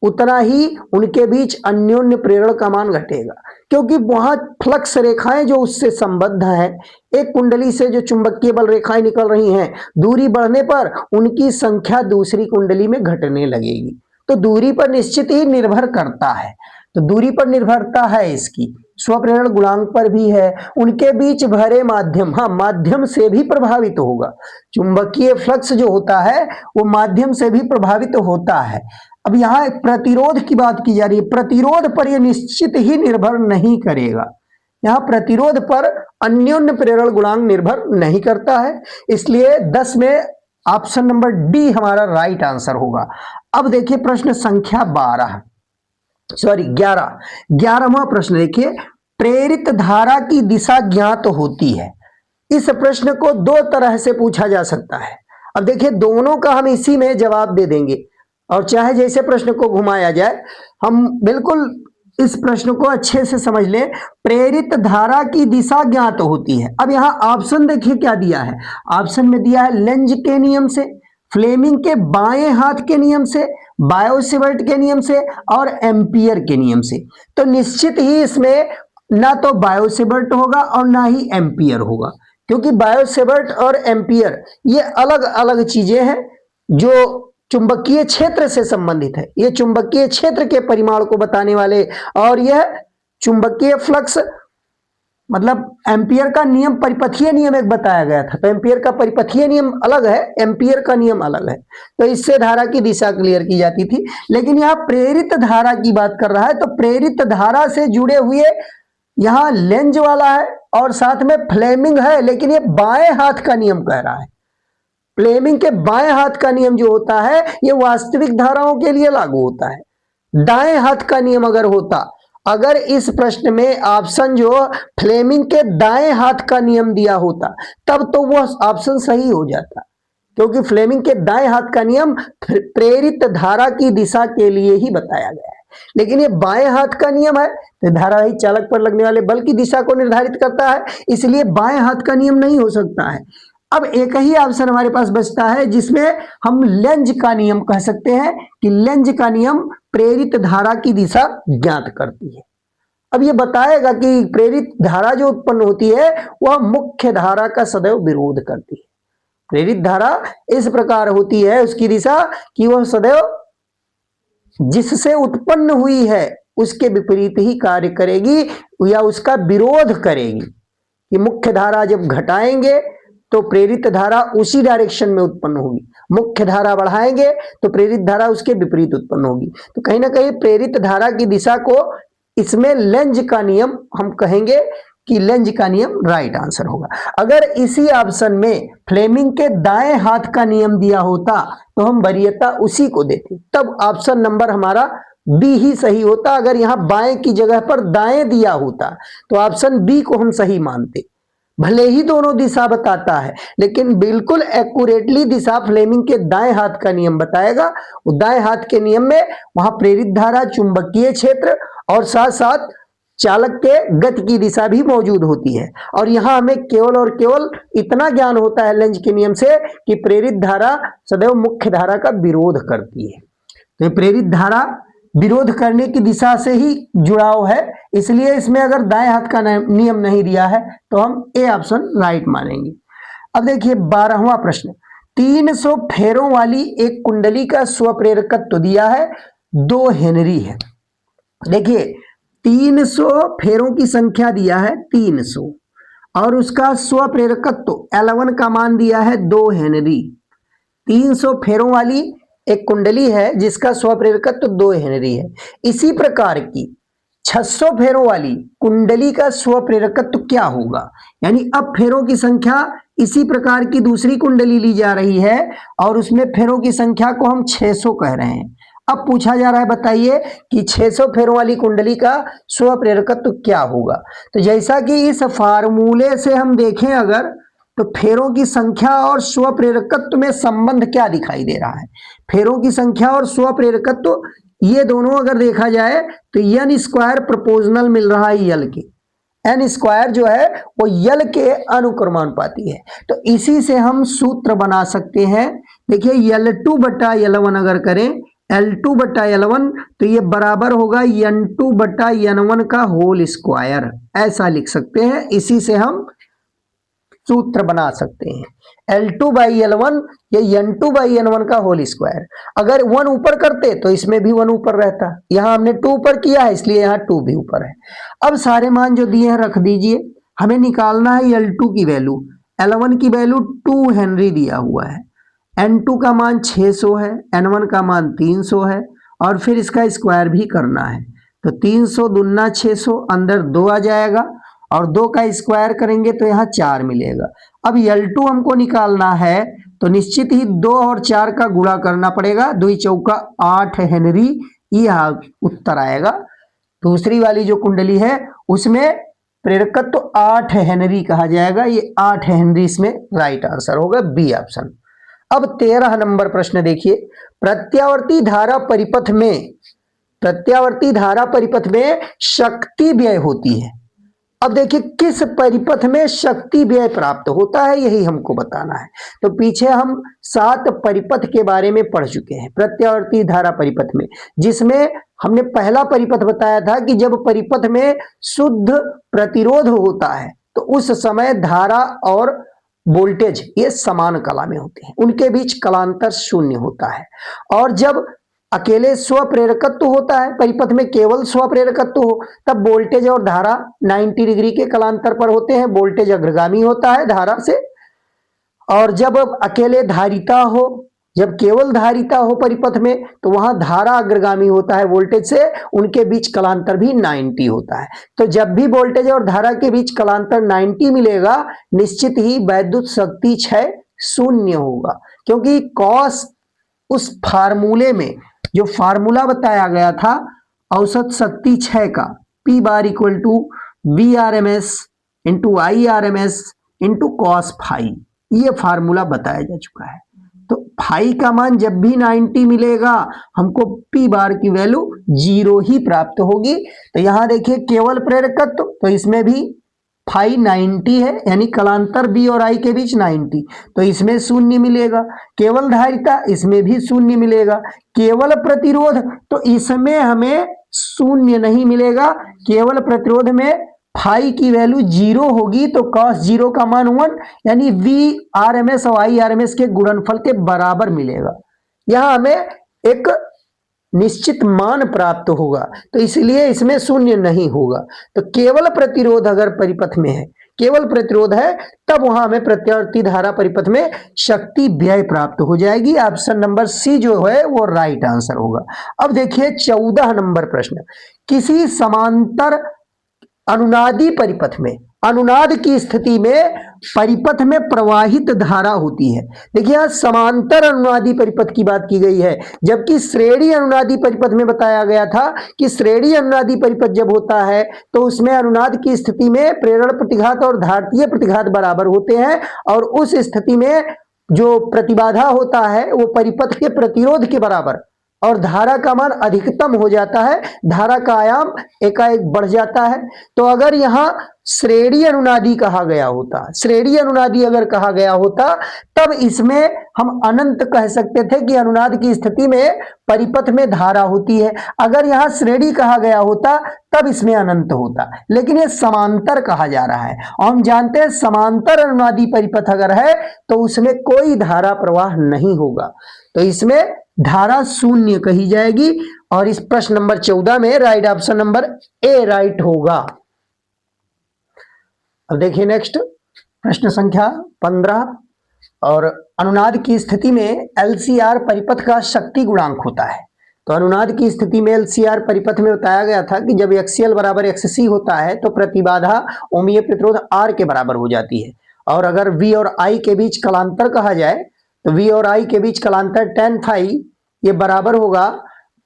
उतना ही उनके बीच अन्योन्य प्रेरण का मान घटेगा, क्योंकि वहां फ्लक्स रेखाएं जो उससे संबद्ध हैं, एक कुंडली से जो चुंबकीय बल रेखाएं निकल रही हैं, दूरी बढ़ने पर उनकी संख्या दूसरी कुंडली में घटने लगेगी। तो दूरी पर निश्चित ही निर्भर करता है। तो दूरी पर निर्भरता है इसकी, स्वप्रेरण गुणांक पर भी है। उनके बीच भरे माध्यम, हाँ माध्यम से भी प्रभावित होगा। चुंबकीय फ्लक्स जो होता है वो माध्यम से भी प्रभावित होता है। अब यहाँ प्रतिरोध की बात की जा रही है, प्रतिरोध पर यह निश्चित ही निर्भर नहीं करेगा। यहाँ प्रतिरोध पर अन्योन्य प्रेरण गुणांक निर्भर नहीं करता है, इसलिए 10 में ऑप्शन नंबर डी हमारा राइट आंसर होगा। अब देखिए प्रश्न संख्या 11वां प्रश्न देखिए, प्रेरित धारा की दिशा ज्ञात होती है। इस प्रश्न को दो तरह से पूछा जा सकता है। अब देखिए दोनों का हम इसी में जवाब दे देंगे, और चाहे जैसे प्रश्न को घुमाया जाए, हम बिल्कुल इस प्रश्न को अच्छे से समझ लें। प्रेरित धारा की दिशा ज्ञात होती है। अब यहां ऑप्शन देखिए क्या दिया है, ऑप्शन में दिया है लेंज के नियम से, फ्लेमिंग के बाएं हाथ के नियम से, बायो-सेवर्ट के नियम से और एम्पियर के नियम से। तो निश्चित ही इसमें ना तो बायो-सेवर्ट होगा और ना ही एम्पियर होगा, क्योंकि बायो-सेवर्ट और एम्पियर ये अलग अलग चीजें हैं जो चुंबकीय क्षेत्र से संबंधित है। ये चुंबकीय क्षेत्र के परिमाण को बताने वाले, और यह चुंबकीय फ्लक्स मतलब एम्पियर का नियम, परिपथीय नियम एक बताया गया था। तो एम्पियर का परिपथीय नियम अलग है, एम्पियर का नियम अलग है। तो इससे धारा की दिशा क्लियर की जाती थी। लेकिन यहाँ प्रेरित धारा की बात कर रहा है, तो प्रेरित धारा से जुड़े हुए यहाँ लेंज वाला है और साथ में फ्लेमिंग है, लेकिन ये बाएं हाथ का नियम कह रहा है। फ्लेमिंग के बाएं हाथ का नियम जो होता है ये वास्तविक धाराओं के लिए लागू होता है। दाएं हाथ का नियम अगर होता, अगर इस प्रश्न में ऑप्शन जो फ्लेमिंग के दाएं हाथ का नियम दिया होता, तब तो वह ऑप्शन सही हो जाता, क्योंकि फ्लेमिंग के दाएं हाथ का नियम प्रेरित धारा की दिशा के लिए ही बताया गया है। लेकिन ये बाएं हाथ का नियम है, तो धारावाही चालक पर लगने वाले बल की दिशा को निर्धारित करता है, इसलिए बाएं हाथ का नियम नहीं हो सकता है। अब एक ही ऑप्शन हमारे पास बचता है जिसमें हम लेंज का नियम कह सकते हैं कि लेंज का नियम प्रेरित धारा की दिशा ज्ञात करती है। अब ये बताएगा कि प्रेरित धारा जो उत्पन्न होती है वह मुख्य धारा का सदैव विरोध करती है। प्रेरित धारा इस प्रकार होती है उसकी दिशा कि वह सदैव जिससे उत्पन्न हुई है उसके विपरीत ही कार्य करेगी या उसका विरोध करेगी। कि मुख्य धारा जब घटाएंगे तो प्रेरित धारा उसी डायरेक्शन में उत्पन्न होगी, मुख्य धारा बढ़ाएंगे तो प्रेरित धारा उसके विपरीत उत्पन्न होगी। तो कहीं ना कहीं प्रेरित धारा की दिशा को इसमें लेंज का नियम हम कहेंगे कि लेंज का नियम राइट आंसर होगा। अगर इसी ऑप्शन में फ्लेमिंग के दाएं हाथ का नियम दिया होता तो हम वरीयता उसी को देते, तब ऑप्शन नंबर हमारा बी ही सही होता। अगर यहां बाएं की जगह पर दाएं दिया होता तो ऑप्शन बी को हम सही मानते। भले ही दोनों दिशा बताता है, लेकिन बिल्कुल एक्यूरेटली दिशा फ्लेमिंग के दाएं हाथ का नियम बताएगा। वो दाएं हाथ के नियम में वहां प्रेरित धारा, चुंबकीय क्षेत्र और साथ साथ चालक के गति की दिशा भी मौजूद होती है। और यहां हमें केवल और केवल इतना ज्ञान होता है लेंज के नियम से कि प्रेरित धारा सदैव मुख्य धारा का विरोध करती है। तो प्रेरित धारा विरोध करने की दिशा से ही जुड़ाव है, इसलिए इसमें अगर दाएं हाथ का नियम नहीं दिया है तो हम ए ऑप्शन राइट मानेंगे। अब देखिए 12वां प्रश्न, 300 फेरों वाली एक कुंडली का स्वप्रेरकत्व दिया है 2 हेनरी है। देखिए 300 फेरों की संख्या दिया है 300 और उसका स्वप्रेरकत्व L1 का मान दिया है 2 हेनरी। 300 फेरों वाली एक कुंडली है जिसका स्वप्रेरकत्व 2 हेनरी है। इसी प्रकार की 600 फेरों वाली कुंडली का स्वप्रेरकत्व क्या होगा, यानी अब फेरों की संख्या इसी प्रकार की दूसरी कुंडली ली जा रही है और उसमें फेरों की संख्या को हम 600 कह रहे हैं। अब पूछा जा रहा है, बताइए कि 600 फेरों वाली कुंडली का स्वप्रेरकत्व क्या होगा। तो जैसा कि इस फार्मूले से हम देखें अगर, तो फेरों की संख्या और स्वप्रेरकत्व में संबंध क्या दिखाई दे रहा है। फेरों की संख्या और स्वप्रेरकत्व ये दोनों अगर देखा जाए तो n स्क्वायर प्रोपोर्शनल मिल रहा है यल के। एन स्क्वायर जो है वो यल के अनुक्रमानुपाती है। तो इसी से हम सूत्र बना सकते हैं। देखिए L2 बटा L1 अगर करें L2 बटा L1 तो ये बराबर होगा N2 बटा N1 का होल स्क्वायर, ऐसा लिख सकते हैं। इसी से हम सूत्र बना सकते हैं L2 बाई L1 या N2 बाई N1 का होल स्क्वायर। अगर 1 ऊपर करते तो इसमें भी 1 ऊपर रहता, यहां हमने 2 ऊपर किया है इसलिए यहां 2 भी ऊपर है। अब सारे मान जो दिए हैं रख दीजिए। हमें निकालना है L2 की वैल्यू। L1 की वैल्यू 2 हेनरी दिया हुआ है, N2 का मान 600 है, N1 का मान 300 है और फिर इसका स्क्वायर भी करना है। तो 300 दूना 600, अंदर 2 आ जाएगा और 2 का स्क्वायर करेंगे तो यहाँ 4 मिलेगा। अब L2 हमको निकालना है तो निश्चित ही 2 और 4 का गुणा करना पड़ेगा, 2 चौका 8 हेनरी, यह उत्तर आएगा। दूसरी वाली जो कुंडली है उसमें प्रेरकत्व तो 8 हेनरी कहा जाएगा, ये 8 हेनरी इसमें राइट आंसर होगा, बी ऑप्शन। अब 13 नंबर प्रश्न देखिए, प्रत्यावर्ती धारा परिपथ में शक्ति व्यय होती है। अब देखिए किस परिपथ में शक्ति व्यय प्राप्त होता है, यही हमको बताना है। तो पीछे हम 7 परिपथ के बारे में पढ़ चुके हैं प्रत्यावर्ती धारा परिपथ में, जिसमें हमने पहला परिपथ बताया था कि जब परिपथ में शुद्ध प्रतिरोध होता है तो उस समय धारा और वोल्टेज ये समान कला में होते हैं, उनके बीच कलांतर शून्य होता है। और जब अकेले स्वप्रेरकत्व होता है, परिपथ में केवल स्वप्रेरकत्व हो, तब वोल्टेज और धारा 90 डिग्री के कलांतर पर होते हैं, वोल्टेज अग्रगामी होता है धारा से। और जब अकेले धारिता हो, जब केवल धारिता हो परिपथ में, तो वहां धारा अग्रगामी होता है वोल्टेज से, उनके बीच कलांतर भी 90 होता है। तो जब भी वोल्टेज और धारा के बीच कलांतर 90 मिलेगा, निश्चित ही वैद्युत शक्ति क्षय शून्य होगा, क्योंकि कॉस उस फार्मूले में जो फार्मूला बताया गया था औसत शक्ति क्षय का, P bar equal to VRMS into IRMS into cos phi, ये फार्मूला बताया जा चुका है। तो फाई का मान जब भी 90 मिलेगा हमको P बार की वैल्यू 0 ही प्राप्त होगी। तो यहां देखिए केवल प्रेरकत्व, तो इसमें भी फाई 90 है, यानी कलांतर B और I के बीच 90, तो इसमें शून्य मिलेगा। केवल धारिता, इसमें भी शून्य मिलेगा। केवल प्रतिरोध, तो इसमें हमें शून्य नहीं मिलेगा, केवल प्रतिरोध में फाई की वैल्यू 0 होगी, तो cos 0 का मान 1, यानी VRMS और IRMS के गुणनफल के बराबर मिलेगा। यहां हमें एक निश्चित मान प्राप्त होगा, तो इसलिए इसमें शून्य नहीं होगा। तो केवल प्रतिरोध अगर परिपथ में है, केवल प्रतिरोध है, तब वहां हमें प्रत्यावर्ती धारा परिपथ में शक्ति व्यय प्राप्त हो जाएगी। ऑप्शन नंबर सी जो है वो राइट आंसर होगा। अब देखिए 14 नंबर प्रश्न, किसी समांतर अनुनादी परिपथ में, अनुनाद की स्थिति में परिपथ में प्रवाहित धारा होती है। देखिए यहां समांतर अनुनादी परिपथ की बात की गई है, जबकि श्रेणी अनुनादी परिपथ में बताया गया था कि श्रेणी अनुनादी परिपथ जब होता है तो उसमें अनुनाद की स्थिति में प्रेरण प्रतिघात और धारतीय प्रतिघात बराबर होते हैं, और उस स्थिति में जो प्रतिबाधा होता है वो परिपथ के प्रतिरोध के बराबर, और धारा का मान अधिकतम हो जाता है, धारा का आयाम एकाएक बढ़ जाता है। तो अगर यहां श्रेणी अनुनादी कहा गया होता, श्रेणी अनुनादी अगर कहा गया होता, तब इसमें हम अनंत कह सकते थे कि अनुनाद की स्थिति में परिपथ में धारा होती है। अगर यहां श्रेणी कहा गया होता तब इसमें अनंत होता, लेकिन ये समांतर कहा जा रहा है, और हम जानते हैं समांतर अनुनादी परिपथ अगर है तो उसमें कोई धारा प्रवाह नहीं होगा, तो इसमें धारा शून्य कही जाएगी। और इस प्रश्न नंबर 14 में right option number A right होगा। अब देखिए नेक्स्ट प्रश्न संख्या 15, और अनुनाद की स्थिति में LCR परिपथ का शक्ति गुणांक होता है। तो अनुनाद की स्थिति में LCR परिपथ में बताया गया था कि जब XCL बराबर XC होता है तो प्रतिबाधा ओमीय प्रतिरोध R के बराबर हो जाती है, और अगर V और I के बीच कलांतर कहा जाए तो V और I के बीच कलांतर tan phi ये बराबर होगा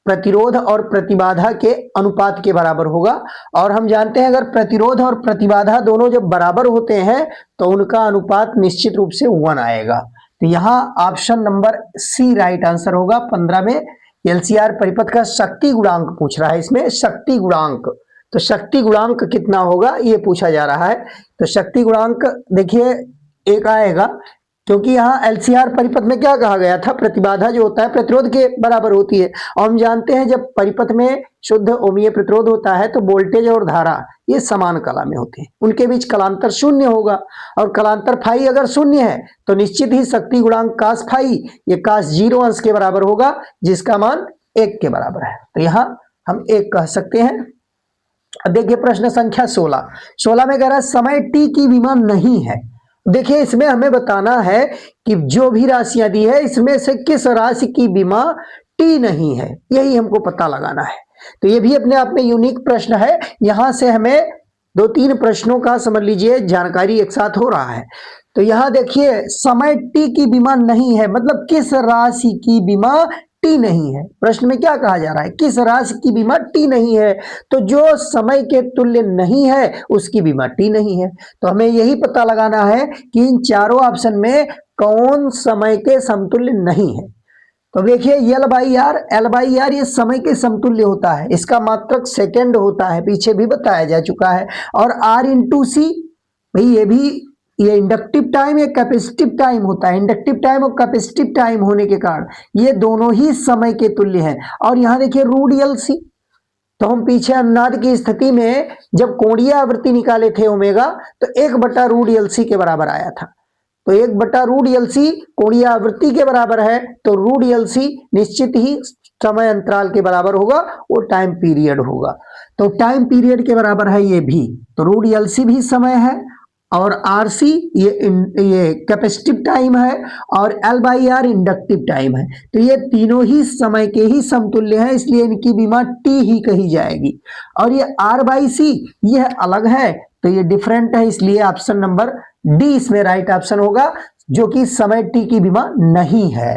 प्रतिरोध और प्रतिबाधा के अनुपात के बराबर होगा। और हम जानते हैं अगर प्रतिरोध और प्रतिबाधा दोनों जब बराबर होते हैं तो उनका अनुपात निश्चित रूप से 1 आएगा। तो यहाँ option number C right answer होगा। 15 में LCR परिपथ का शक्ति गुणांक पूछ रहा है, इसमें शक्ति गुणांक, तो शक्ति गुणांक कितना होगा ये पूछा जा रहा है। तो शक्ति गुणांक देखिए 1 आएगा, क्योंकि यहाँ LCR परिपथ में क्या कहा गया था, प्रतिबाधा जो होता है प्रतिरोध के बराबर होती है। और हम जानते हैं जब परिपथ में शुद्ध ओमीय प्रतिरोध होता है तो वोल्टेज और धारा ये समान कला में होते हैं, उनके बीच कलांतर शून्य होगा। और कलांतर फाई अगर शून्य है तो निश्चित ही शक्ति गुणांक कास फाई ये कास 0 अंश के बराबर होगा, जिसका मान 1 के बराबर है। तो यहाँ हम 1 कह सकते हैं। अब देखिए प्रश्न संख्या 16 में कह रहा है समय t की विमा नहीं है। देखिए इसमें हमें बताना है कि जो भी राशियां दी है इसमें से किस राशि की बीमा टी नहीं है, यही हमको पता लगाना है। तो ये भी अपने आप में यूनिक प्रश्न है। यहां से हमें 2-3 प्रश्नों का समझ लीजिए जानकारी एक साथ हो रहा है। तो यहां देखिए समय टी की बीमा नहीं है, मतलब किस राशि की बीमा टी नहीं है। प्रश्न में क्या कहा जा रहा है, किस राशि की बीमा टी नहीं है, तो जो समय के तुल्य नहीं है उसकी बीमा टी नहीं है। तो हमें यही पता लगाना है कि इन चारों ऑप्शन में कौन समय के समतुल्य नहीं है। तो देखिए L बाई आर ये समय के समतुल्य होता है, इसका मात्रक सेकंड होता है, पीछे भी बताया जा चुका है। और R इंटू सी भाई ये भी ये इंडक्टिव टाइम या कैपेसिटिव टाइम होता है, इंडक्टिव टाइम और कैपेसिटिव टाइम होने के कारण ये दोनों ही समय के तुल्य हैं। और यहाँ देखिए रूट LC, तो हम पीछे अनुनाद की स्थिति में जब कोणीय आवृत्ति निकाले थे ओमेगा तो 1/रूट LC के बराबर आया था। तो 1/रूट LC कोणीय आवृत्ति के बराबर है, तो रूट LC निश्चित ही समय अंतराल के बराबर होगा, वो टाइम पीरियड होगा। तो टाइम पीरियड के बराबर है ये भी, तो रूट LC भी समय है और RC ये कैपेसिटिव टाइम है और L/R इंडक्टिव टाइम है। तो ये तीनों ही समय के ही समतुल्य हैं, इसलिए इनकी बीमा T ही कही जाएगी। और ये R/C यह अलग है, तो ये डिफरेंट है, इसलिए ऑप्शन नंबर डी इसमें राइट ऑप्शन होगा, जो कि समय T की बीमा नहीं है।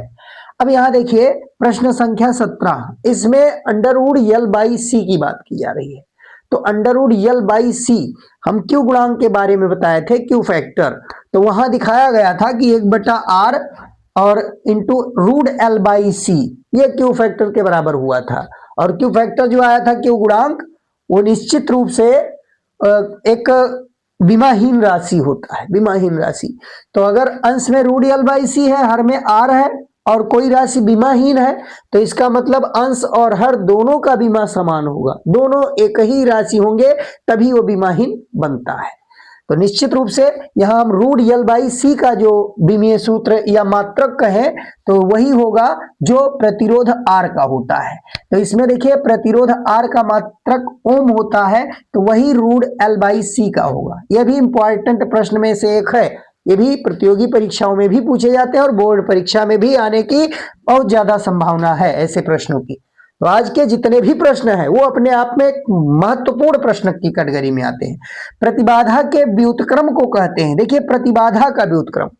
अब यहां देखिए प्रश्न संख्या 17, इसमें अंडरवुड L/C की बात की जा रही है। तो अंडरवुड L/C हम क्यू गुणांक के बारे में बताए थे, क्यू फैक्टर, तो वहां दिखाया गया था कि 1/r और इंटू रूट L/C ये क्यू फैक्टर के बराबर हुआ था। और क्यू फैक्टर जो आया था क्यू गुणांक वो निश्चित रूप से एक विमाहीन राशि होता है, विमाहीन राशि। तो अगर अंश में रूट L/C है, हर में r है और कोई राशि बीमाहीन है, तो इसका मतलब अंश और हर दोनों का बीमा समान होगा, दोनों एक ही राशि होंगे तभी वो बीमाहीन बनता है। तो निश्चित रूप से यहां हम रूट L/C का जो बीमीय सूत्र या मात्रक कहें तो वही होगा जो प्रतिरोध R का होता है। तो इसमें देखिए प्रतिरोध R का मात्रक ओम होता है, तो वही रूट L/C का होगा। यह भी इंपॉर्टेंट प्रश्न में से एक है, ये भी प्रतियोगी परीक्षाओं में भी पूछे जाते हैं और बोर्ड परीक्षा में भी आने की बहुत ज्यादा संभावना है ऐसे प्रश्नों की। तो आज के जितने भी प्रश्न हैं वो अपने आप में एक महत्वपूर्ण प्रश्न की कैटेगरी में आते हैं। प्रतिबाधा के व्युत्क्रम को कहते हैं। देखिए प्रतिबाधा का व्युत्क्रम,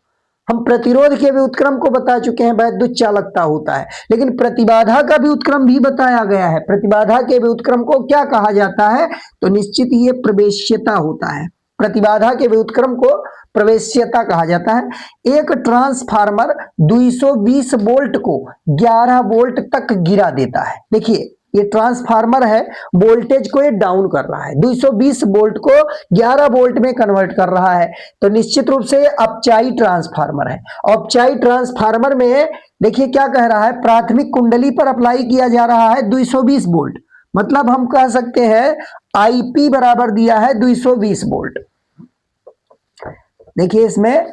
हम प्रतिरोध के व्युत्क्रम को बता चुके हैं, वैद्युत चालकता होता है, लेकिन प्रतिबाधा का व्युत्क्रम भी बताया गया है। प्रतिबाधा के व्युत्क्रम को क्या कहा जाता है, तो निश्चित ही ये प्रवेश्यता होता है। प्रतिबाधा के व्युत्क्रम को प्रवेश्यता कहा जाता है। एक ट्रांसफार्मर 220 वोल्ट को 11 वोल्ट तक गिरा देता है। देखिए ये ट्रांसफार्मर है, वोल्टेज को ये डाउन कर रहा है, 220 वोल्ट को 11 वोल्ट में कन्वर्ट कर रहा है। तो निश्चित रूप से अपचाई ट्रांसफार्मर है। अपचाई ट्रांसफार्मर में देखिए क्या कह रहा है, प्राथमिक कुंडली पर अप्लाई किया जा रहा है 220 वोल्ट, मतलब हम कह सकते हैं IP बराबर दिया है 220 वोल्ट। देखिए इसमें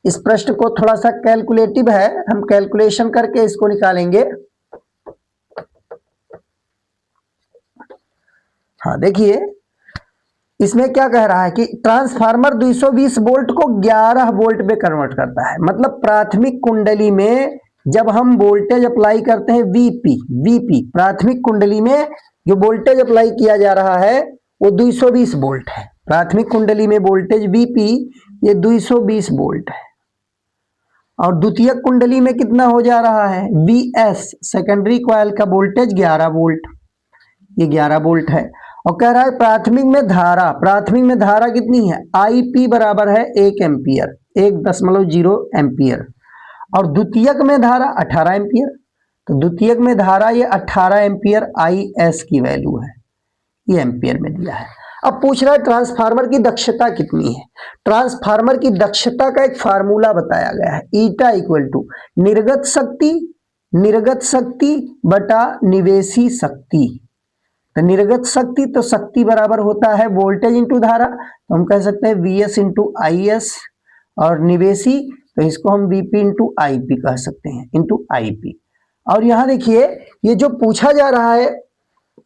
इस प्रश्न को थोड़ा सा कैलकुलेटिव है, हम कैलकुलेशन करके इसको निकालेंगे। हाँ देखिए इसमें क्या कह रहा है कि ट्रांसफार्मर 220 वोल्ट को 11 वोल्ट में कन्वर्ट करता है, मतलब प्राथमिक कुंडली में जब हम वोल्टेज अप्लाई करते हैं VP प्राथमिक कुंडली में जो वोल्टेज अप्लाई किया जा रहा है वो 220 वोल्ट है। प्राथमिक कुंडली में वोल्टेज VP ये 220 वोल्ट है। और द्वितीयक कुंडली में कितना हो जा रहा है, Vs सेकेंडरी कॉइल का वोल्टेज 11 वोल्ट, ये 11 वोल्ट है। और कह रहा है प्राथमिक में धारा कितनी है, Ip बराबर है 1 एम्पियर, 1.0 एम्पियर। और द्वितीयक में धारा 18 एम्पियर, तो द्वितीयक में धारा ये 18 एम्पियर Is की वैल्यू है, ये एम्पियर में दिया है। अब पूछ रहा है ट्रांसफार्मर की दक्षता कितनी है। ट्रांसफार्मर की दक्षता का एक फार्मूला बताया गया है, ईटा इक्वल टू निर्गत शक्ति बटा निवेशी शक्ति। तो निर्गत शक्ति तो शक्ति बराबर होता है वोल्टेज इंटू धारा, तो हम कह सकते हैं Vs इंटू Is, और निवेशी तो इसको हम Vp इंटू Ip कह सकते हैं, इंटू Ip। और यहां देखिए ये जो पूछा जा रहा है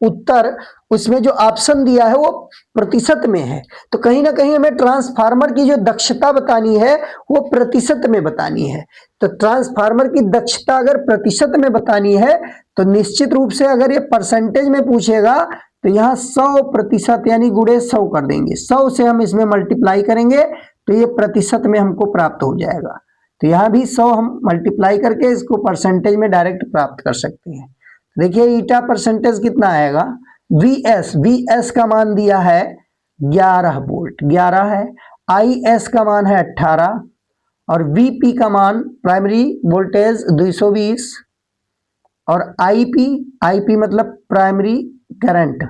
उत्तर, उसमें जो ऑप्शन दिया है वो प्रतिशत में है, तो कहीं ना कहीं हमें ट्रांसफार्मर की जो दक्षता बतानी है वो प्रतिशत में बतानी है। तो ट्रांसफार्मर की दक्षता अगर प्रतिशत में बतानी है तो निश्चित रूप से अगर ये परसेंटेज में पूछेगा तो यहाँ 100% यानी गुणे 100 कर देंगे, 100 से हम इसमें मल्टीप्लाई करेंगे तो ये प्रतिशत में हमको प्राप्त हो जाएगा। तो यहाँ भी 100 हम मल्टीप्लाई करके इसको परसेंटेज में डायरेक्ट प्राप्त कर सकते हैं। देखिए ईटा परसेंटेज कितना आएगा, Vs का मान दिया है 11 वोल्ट, 11 है। Is का मान है 18 और Vp का मान प्राइमरी वोल्टेज 220 और Ip मतलब प्राइमरी करंट,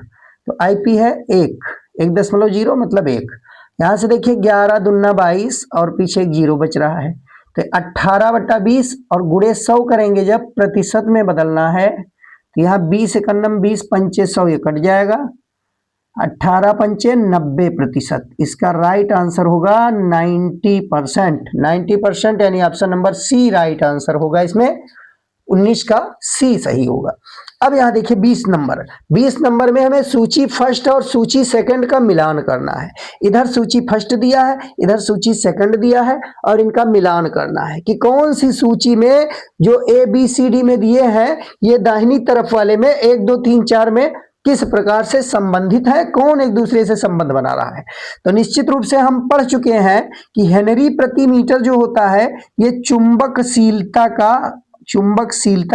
तो Ip है 1.0 मतलब 1। यहां से देखिए 11 दूना 22 और पीछे एक 0 बच रहा है, तो 18/20 और गुणे 100 करेंगे जब प्रतिशत में बदलना है, तो यहाँ 20 एकन्नम 20 पंचे 100 ये कट जाएगा, 18 पंचे 90%। इसका राइट आंसर होगा 90%, 90% यानी option number C right answer होगा। इसमें 19 का सी सही होगा। अब यहाँ देखिए 20 नंबर में हमें सूची फर्स्ट और सूची सेकंड का मिलान करना है। इधर सूची फर्स्ट दिया है, इधर सूची सेकंड दिया है, और इनका मिलान करना है कि कौन सी सूची में जो ABCD में दिए हैं ये दाहिनी तरफ वाले में 1 2 3 4 में किस प्रकार से संबंधित है, कौन एक दूसरे से संबंध बना रहा है। तो निश्चित रूप से हम पढ़ चुके हैं कि हेनरी प्रति मीटर जो होता है ये चुंबकशीलता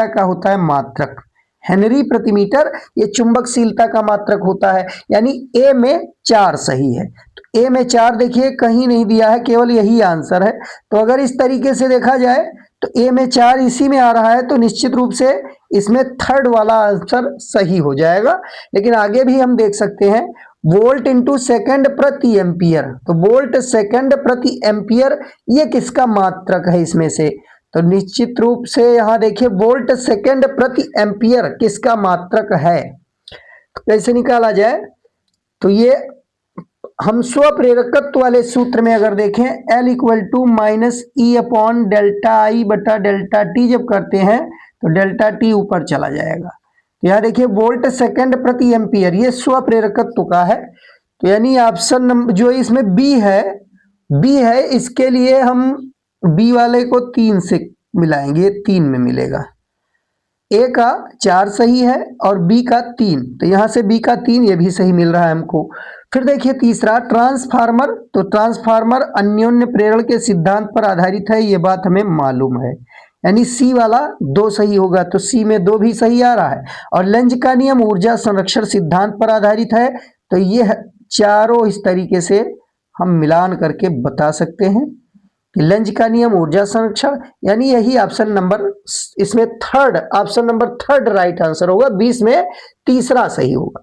का होता है मात्रक। हेनरी प्रति मीटर ये चुंबकशीलता का मात्रक होता है, यानी ए में 4 सही है। तो ए में 4 देखिए कहीं नहीं दिया है, केवल यही आंसर है। तो अगर इस तरीके से देखा जाए तो ए में 4 इसी में आ रहा है, तो निश्चित रूप से इसमें थर्ड वाला आंसर सही हो जाएगा। लेकिन आगे भी हम देख सकते हैं वोल्ट इंटू सेकेंड प्रति एम्पियर, तो वोल्ट सेकेंड प्रति एम्पियर ये किसका मात्रक है इसमें से, तो निश्चित रूप से यहां देखिए वोल्ट सेकेंड प्रति एम्पियर किसका मात्रक है। तो कैसे निकाला जाए, तो ये हम स्वप्रेरकत्व वाले सूत्र में अगर देखें L = -E/ΔI/ΔT जब करते हैं तो डेल्टा टी ऊपर चला जाएगा। तो यहाँ देखिए वोल्ट सेकेंड प्रति एम्पियर ये स्वप्रेरकत्व का है, तो यानी ऑप्शन नंबर जो इसमें बी है इसके लिए हम बी वाले को 3 से मिलाएंगे, 3 में मिलेगा। ए का 4 सही है और बी का 3, तो यहां से बी का 3 ये भी सही मिल रहा है हमको। फिर देखिए तीसरा ट्रांसफार्मर, तो ट्रांसफार्मर अन्योन्य प्रेरण के सिद्धांत पर आधारित है, ये बात हमें मालूम है, यानी सी वाला 2 सही होगा, तो सी में 2 भी सही आ रहा है। और लेंज का नियम ऊर्जा संरक्षण सिद्धांत पर आधारित है, तो ये चारों इस तरीके से हम मिलान करके बता सकते हैं कि लेंज का नियम ऊर्जा संरक्षण, यानी यही ऑप्शन नंबर इसमें option number third right answer होगा। 20 में तीसरा सही होगा,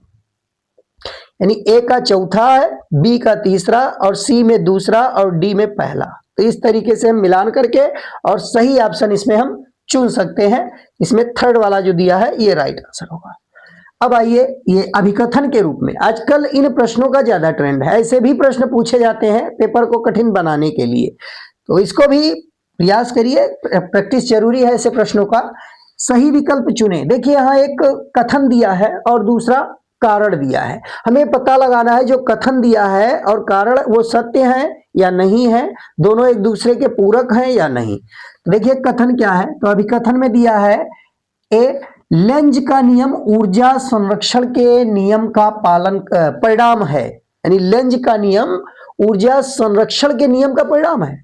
यानी ए का चौथा है, बी का तीसरा और सी में दूसरा और डी में पहला। तो इस तरीके से हम मिलान करके और सही ऑप्शन इसमें हम चुन सकते हैं। इसमें थर्ड वाला जो दिया है ये राइट आंसर होगा। अब आइए ये अभिकथन के रूप में, आजकल इन प्रश्नों का ज्यादा ट्रेंड है, ऐसे भी प्रश्न पूछे जाते हैं पेपर को कठिन बनाने के लिए, तो इसको भी प्रयास करिए, प्रैक्टिस जरूरी है ऐसे प्रश्नों का। सही विकल्प चुने। देखिए यहाँ एक कथन दिया है और दूसरा कारण दिया है, हमें पता लगाना है जो कथन दिया है और कारण वो सत्य है या नहीं है, दोनों एक दूसरे के पूरक हैं या नहीं। तो देखिए कथन क्या है, तो अभिकथन में दिया है ए लेंज का नियम ऊर्जा संरक्षण के नियम का पालन परिणाम है, यानी लेंज का नियम ऊर्जा संरक्षण के नियम का परिणाम है,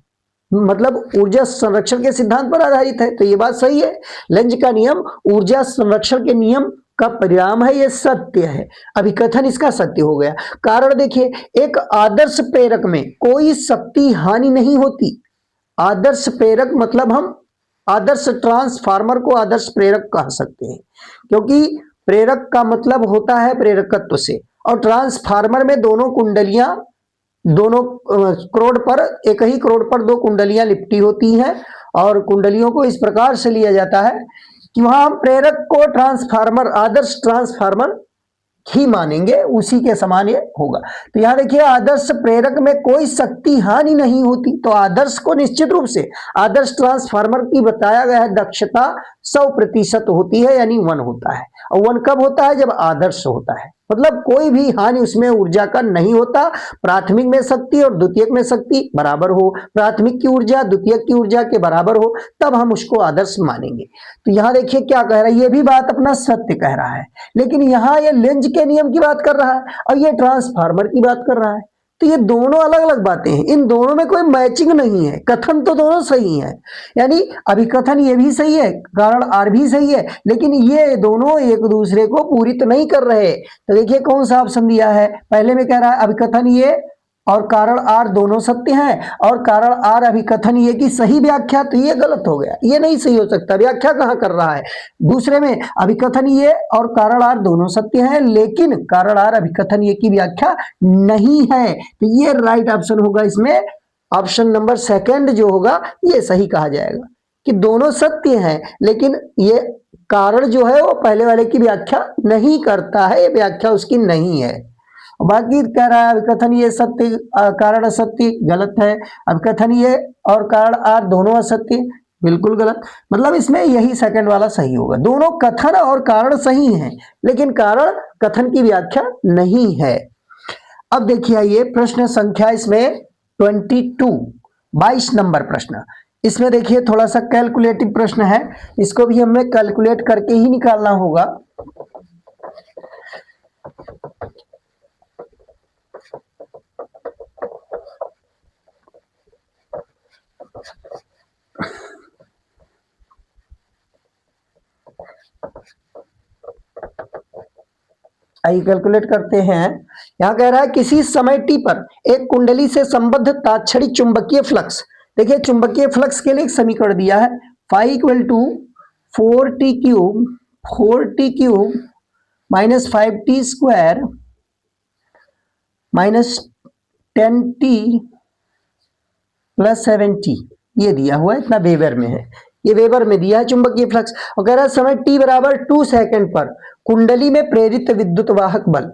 मतलब ऊर्जा संरक्षण के सिद्धांत पर आधारित है। तो ये बात सही है, लेंज का नियम ऊर्जा संरक्षण के नियम का परिणाम है, ये सत्य है। अभिकथन इसका सत्य हो गया। कारण देखिए, एक आदर्श प्रेरक में कोई शक्ति हानि नहीं होती। आदर्श प्रेरक मतलब हम आदर्श ट्रांसफार्मर को आदर्श प्रेरक कह सकते हैं, क्योंकि प्रेरक का मतलब होता है प्रेरकत्व से, और ट्रांसफार्मर में दोनों कुंडलियां, दोनों करोड़ पर, एक ही करोड़ पर दो कुंडलियां लिपटी होती हैं, और कुंडलियों को इस प्रकार से लिया जाता है कि वहां हम प्रेरक को ट्रांसफार्मर, आदर्श ट्रांसफार्मर ही मानेंगे, उसी के समान ये होगा। तो यहां देखिए, आदर्श प्रेरक में कोई शक्ति हानि नहीं होती। तो आदर्श को निश्चित रूप से आदर्श ट्रांसफार्मर की बताया गया है दक्षता 100% होती है, यानी 1 होता है। और 1 कब होता है? जब आदर्श होता है, मतलब कोई भी हानि उसमें ऊर्जा का नहीं होता। प्राथमिक में शक्ति और द्वितीयक में शक्ति बराबर हो, प्राथमिक की ऊर्जा द्वितीयक की ऊर्जा के बराबर हो, तब हम उसको आदर्श मानेंगे। तो यहां देखिए क्या कह रहा है, ये भी बात अपना सत्य कह रहा है, लेकिन यहां ये लेंज के नियम की बात कर रहा है और ये ट्रांसफार्मर की बात कर रहा है। तो ये दोनों अलग अलग बातें हैं, इन दोनों में कोई मैचिंग नहीं है। कथन तो दोनों सही है, यानी अभिकथन ये भी सही है, कारण आर भी सही है, लेकिन ये दोनों एक दूसरे को पूरित नहीं कर रहे। तो देखिए कौन सा ऑप्शन दिया है, पहले में कह रहा है अभिकथन ये और कारण आर दोनों सत्य हैं, और कारण आर अभिकथन ये की सही व्याख्या, तो ये गलत हो गया, ये नहीं सही हो सकता। व्याख्या कहां कर रहा है? दूसरे में अभिकथन ये और कारण आर दोनों सत्य हैं, लेकिन कारण आर अभिकथन ये की व्याख्या नहीं है। तो ये राइट ऑप्शन होगा, इसमें ऑप्शन नंबर सेकंड जो होगा ये सही कहा जाएगा कि दोनों सत्य हैं, लेकिन ये कारण जो है वो पहले वाले की व्याख्या नहीं करता है, ये व्याख्या उसकी नहीं है। बाकी कह रहा है अभिकथन ये सत्य, कारण असत्य, गलत है। अभिकथन ये और कारण आर दोनों असत्य, बिल्कुल गलत। मतलब इसमें यही सेकंड वाला सही होगा, दोनों कथन और कारण सही हैं, लेकिन कारण कथन की व्याख्या नहीं है। अब देखिए ये प्रश्न संख्या इसमें 22 नंबर प्रश्न। इसमें देखिए थोड़ा सा कैलकुलेटिव प्रश्न है, इसको भी हमें कैलकुलेट करके ही निकालना होगा। आइए कैलकुलेट करते हैं। यहां कह रहा है किसी समय टी पर एक कुंडली से संबद्ध तात्क्षणिक चुंबकीय फ्लक्स। देखिए चुंबकीय फ्लक्स के लिए एक समीकरण दिया है, phi equal to 4t cube minus 5t square minus 10t plus 7t, ये दिया हुआ है, इतना वेबर में है, ये वेबर में दिया है चुंबकीय फ्लक्स। और कह रहा है समय t बराबर 2 सेकंड पर कुंडली में प्रेरित विद्युत वाहक बल।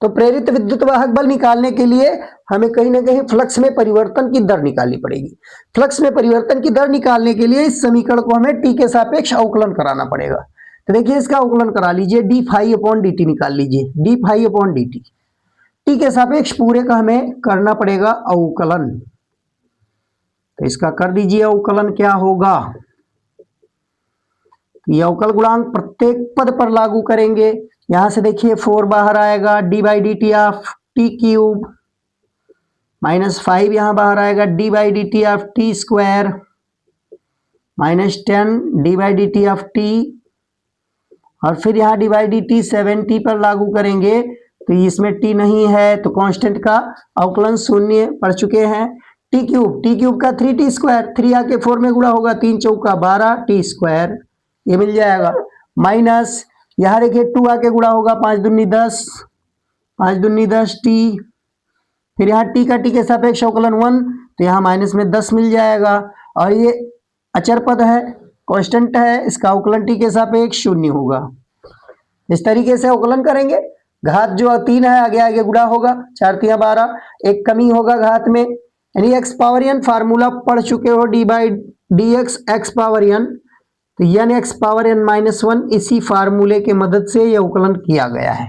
तो प्रेरित विद्युत वाहक बल निकालने के लिए हमें कहीं ना कहीं फ्लक्स में परिवर्तन की दर निकालनी पड़ेगी। फ्लक्स में परिवर्तन की दर निकालने के लिए इस समीकरण को हमें टी के सापेक्ष अवकलन कराना पड़ेगा। तो देखिए इसका अवकलन करा लीजिए, d phi upon d t निकाल लीजिए, d phi upon d t, t के सापेक्ष पूरे का हमें करना पड़ेगा अवकलन। तो इसका कर दीजिए अवकलन, क्या होगा, ये अवकल गुणांक प्रत्येक पद पर लागू करेंगे। यहां से देखिए 4 बाहर आएगा, D by D T of T cube minus 5 यहां बाहर आएगा, D by D T of T square minus 10 D by D T of T, और फिर यहाँ D by D T 7t पर लागू करेंगे तो इसमें t नहीं है, तो कांस्टेंट का अवकलन शून्य पढ़ चुके हैं। टी क्यूब का 3t स्क्वायर, 3 आके 4 में गुणा होगा, 3 चौका 12 टी स्क्वायर, ये मिल जाएगा, माइनस यहाँ देखिए 2 आके गुणा होगा, 5 दूनी 10, 5 दूनी 10 टी, फिर यहाँ टी का टी के सापेक्ष अवकलन 1, तो यहाँ माइनस में 10 मिल जाएगा, और ये अचर पद है, कांस्टेंट है, इसका अवकलन टी के सापेक्ष शून्य होगा। इस तरीके से अवकलन करेंगे, घात जो 3 है आगे आगे गुणा होगा, 4 3 12, एक कमी होगा घात में, यानी एक्स पावर एन फार्मूला पढ़ चुके हो, D by D X power N, तो N X power N minus 1, इसी फार्मूले के मदद से यह अवकलन किया गया है।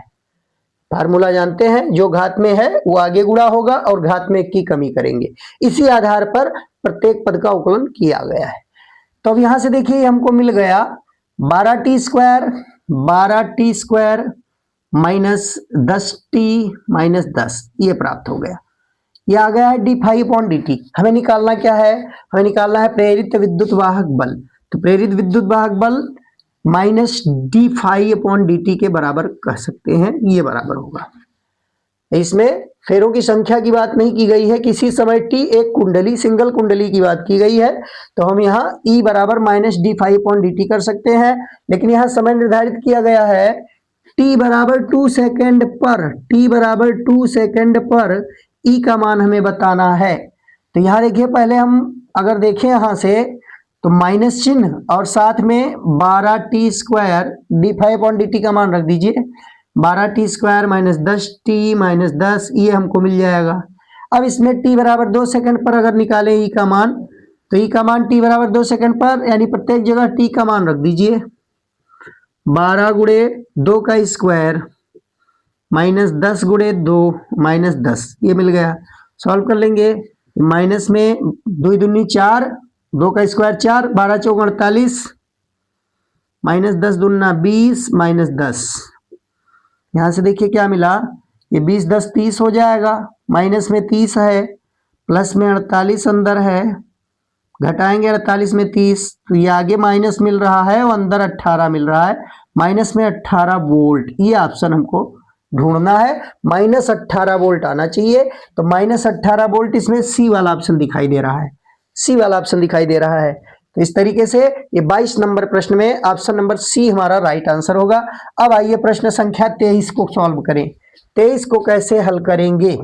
फार्मूला जानते हैं, जो घात में है वो आगे गुणा होगा और घात में की कमी करेंगे, इसी आधार पर प्रत्येक पद का अवकलन किया गया है। तो अब यहां से देखिए हमको मिल गया 12t square minus 10t minus 10, ये प्राप्त हो गया। ये आ गया है d∅/dt। हमें निकालना क्या है, हमें निकालना है प्रेरित विद्युत वाहक बल। तो प्रेरित विद्युत वाहक बल माइनस d∅/dt के बराबर कह सकते हैं, ये बराबर होगा। इसमें फेरों की संख्या की बात नहीं की गई है, किसी समय t एक कुंडली, सिंगल कुंडली की बात की गई है, तो हम यहाँ E बराबर माइनस d∅/dt कर सकते हैं। लेकिन यहाँ समय निर्धारित किया गया है t बराबर 2 सेकेंड पर, t बराबर 2 सेकेंड पर E का मान हमें बताना है। तो यहाँ देखिए, पहले हम अगर देखें यहाँ से तो माइनस चिन्ह और साथ में 12t² d∅/dt का मान रख दीजिए, 12t² माइनस 10t माइनस 10, ये हमको मिल जाएगा। अब इसमें t बराबर 2 सेकंड पर अगर निकालें E का मान, तो E का मान t बराबर 2 सेकंड पर, यानी प्रत्येक जगह t का मान रख दीजिए, 12 गुणे 2 का स्क्वायर माइनस 10 गुणे 2 माइनस 10, ये मिल गया। सॉल्व कर लेंगे, माइनस में 2 दूनी 4, 2 का स्क्वायर 4, 12 चौक 48, माइनस 10 दूना 20 माइनस 10। यहाँ से देखिए क्या मिला, ये 20 10 30 हो जाएगा, माइनस में 30 है, प्लस में 48 अंदर है, घटाएंगे 48 में 30, तो ये आगे माइनस मिल रहा है और अंदर 18 मिल रहा है, माइनस में 18 वोल्ट। ये ऑप्शन हमको ढूंढना है, माइनस 18 वोल्ट आना चाहिए। तो माइनस 18 वोल्ट इसमें सी वाला ऑप्शन दिखाई दे रहा है, सी वाला ऑप्शन दिखाई दे रहा है। तो इस तरीके से ये 22 नंबर प्रश्न में ऑप्शन नंबर सी हमारा राइट आंसर होगा। अब आइए प्रश्न संख्या 23 को सॉल्व करें। 23 को कैसे हल करेंगे,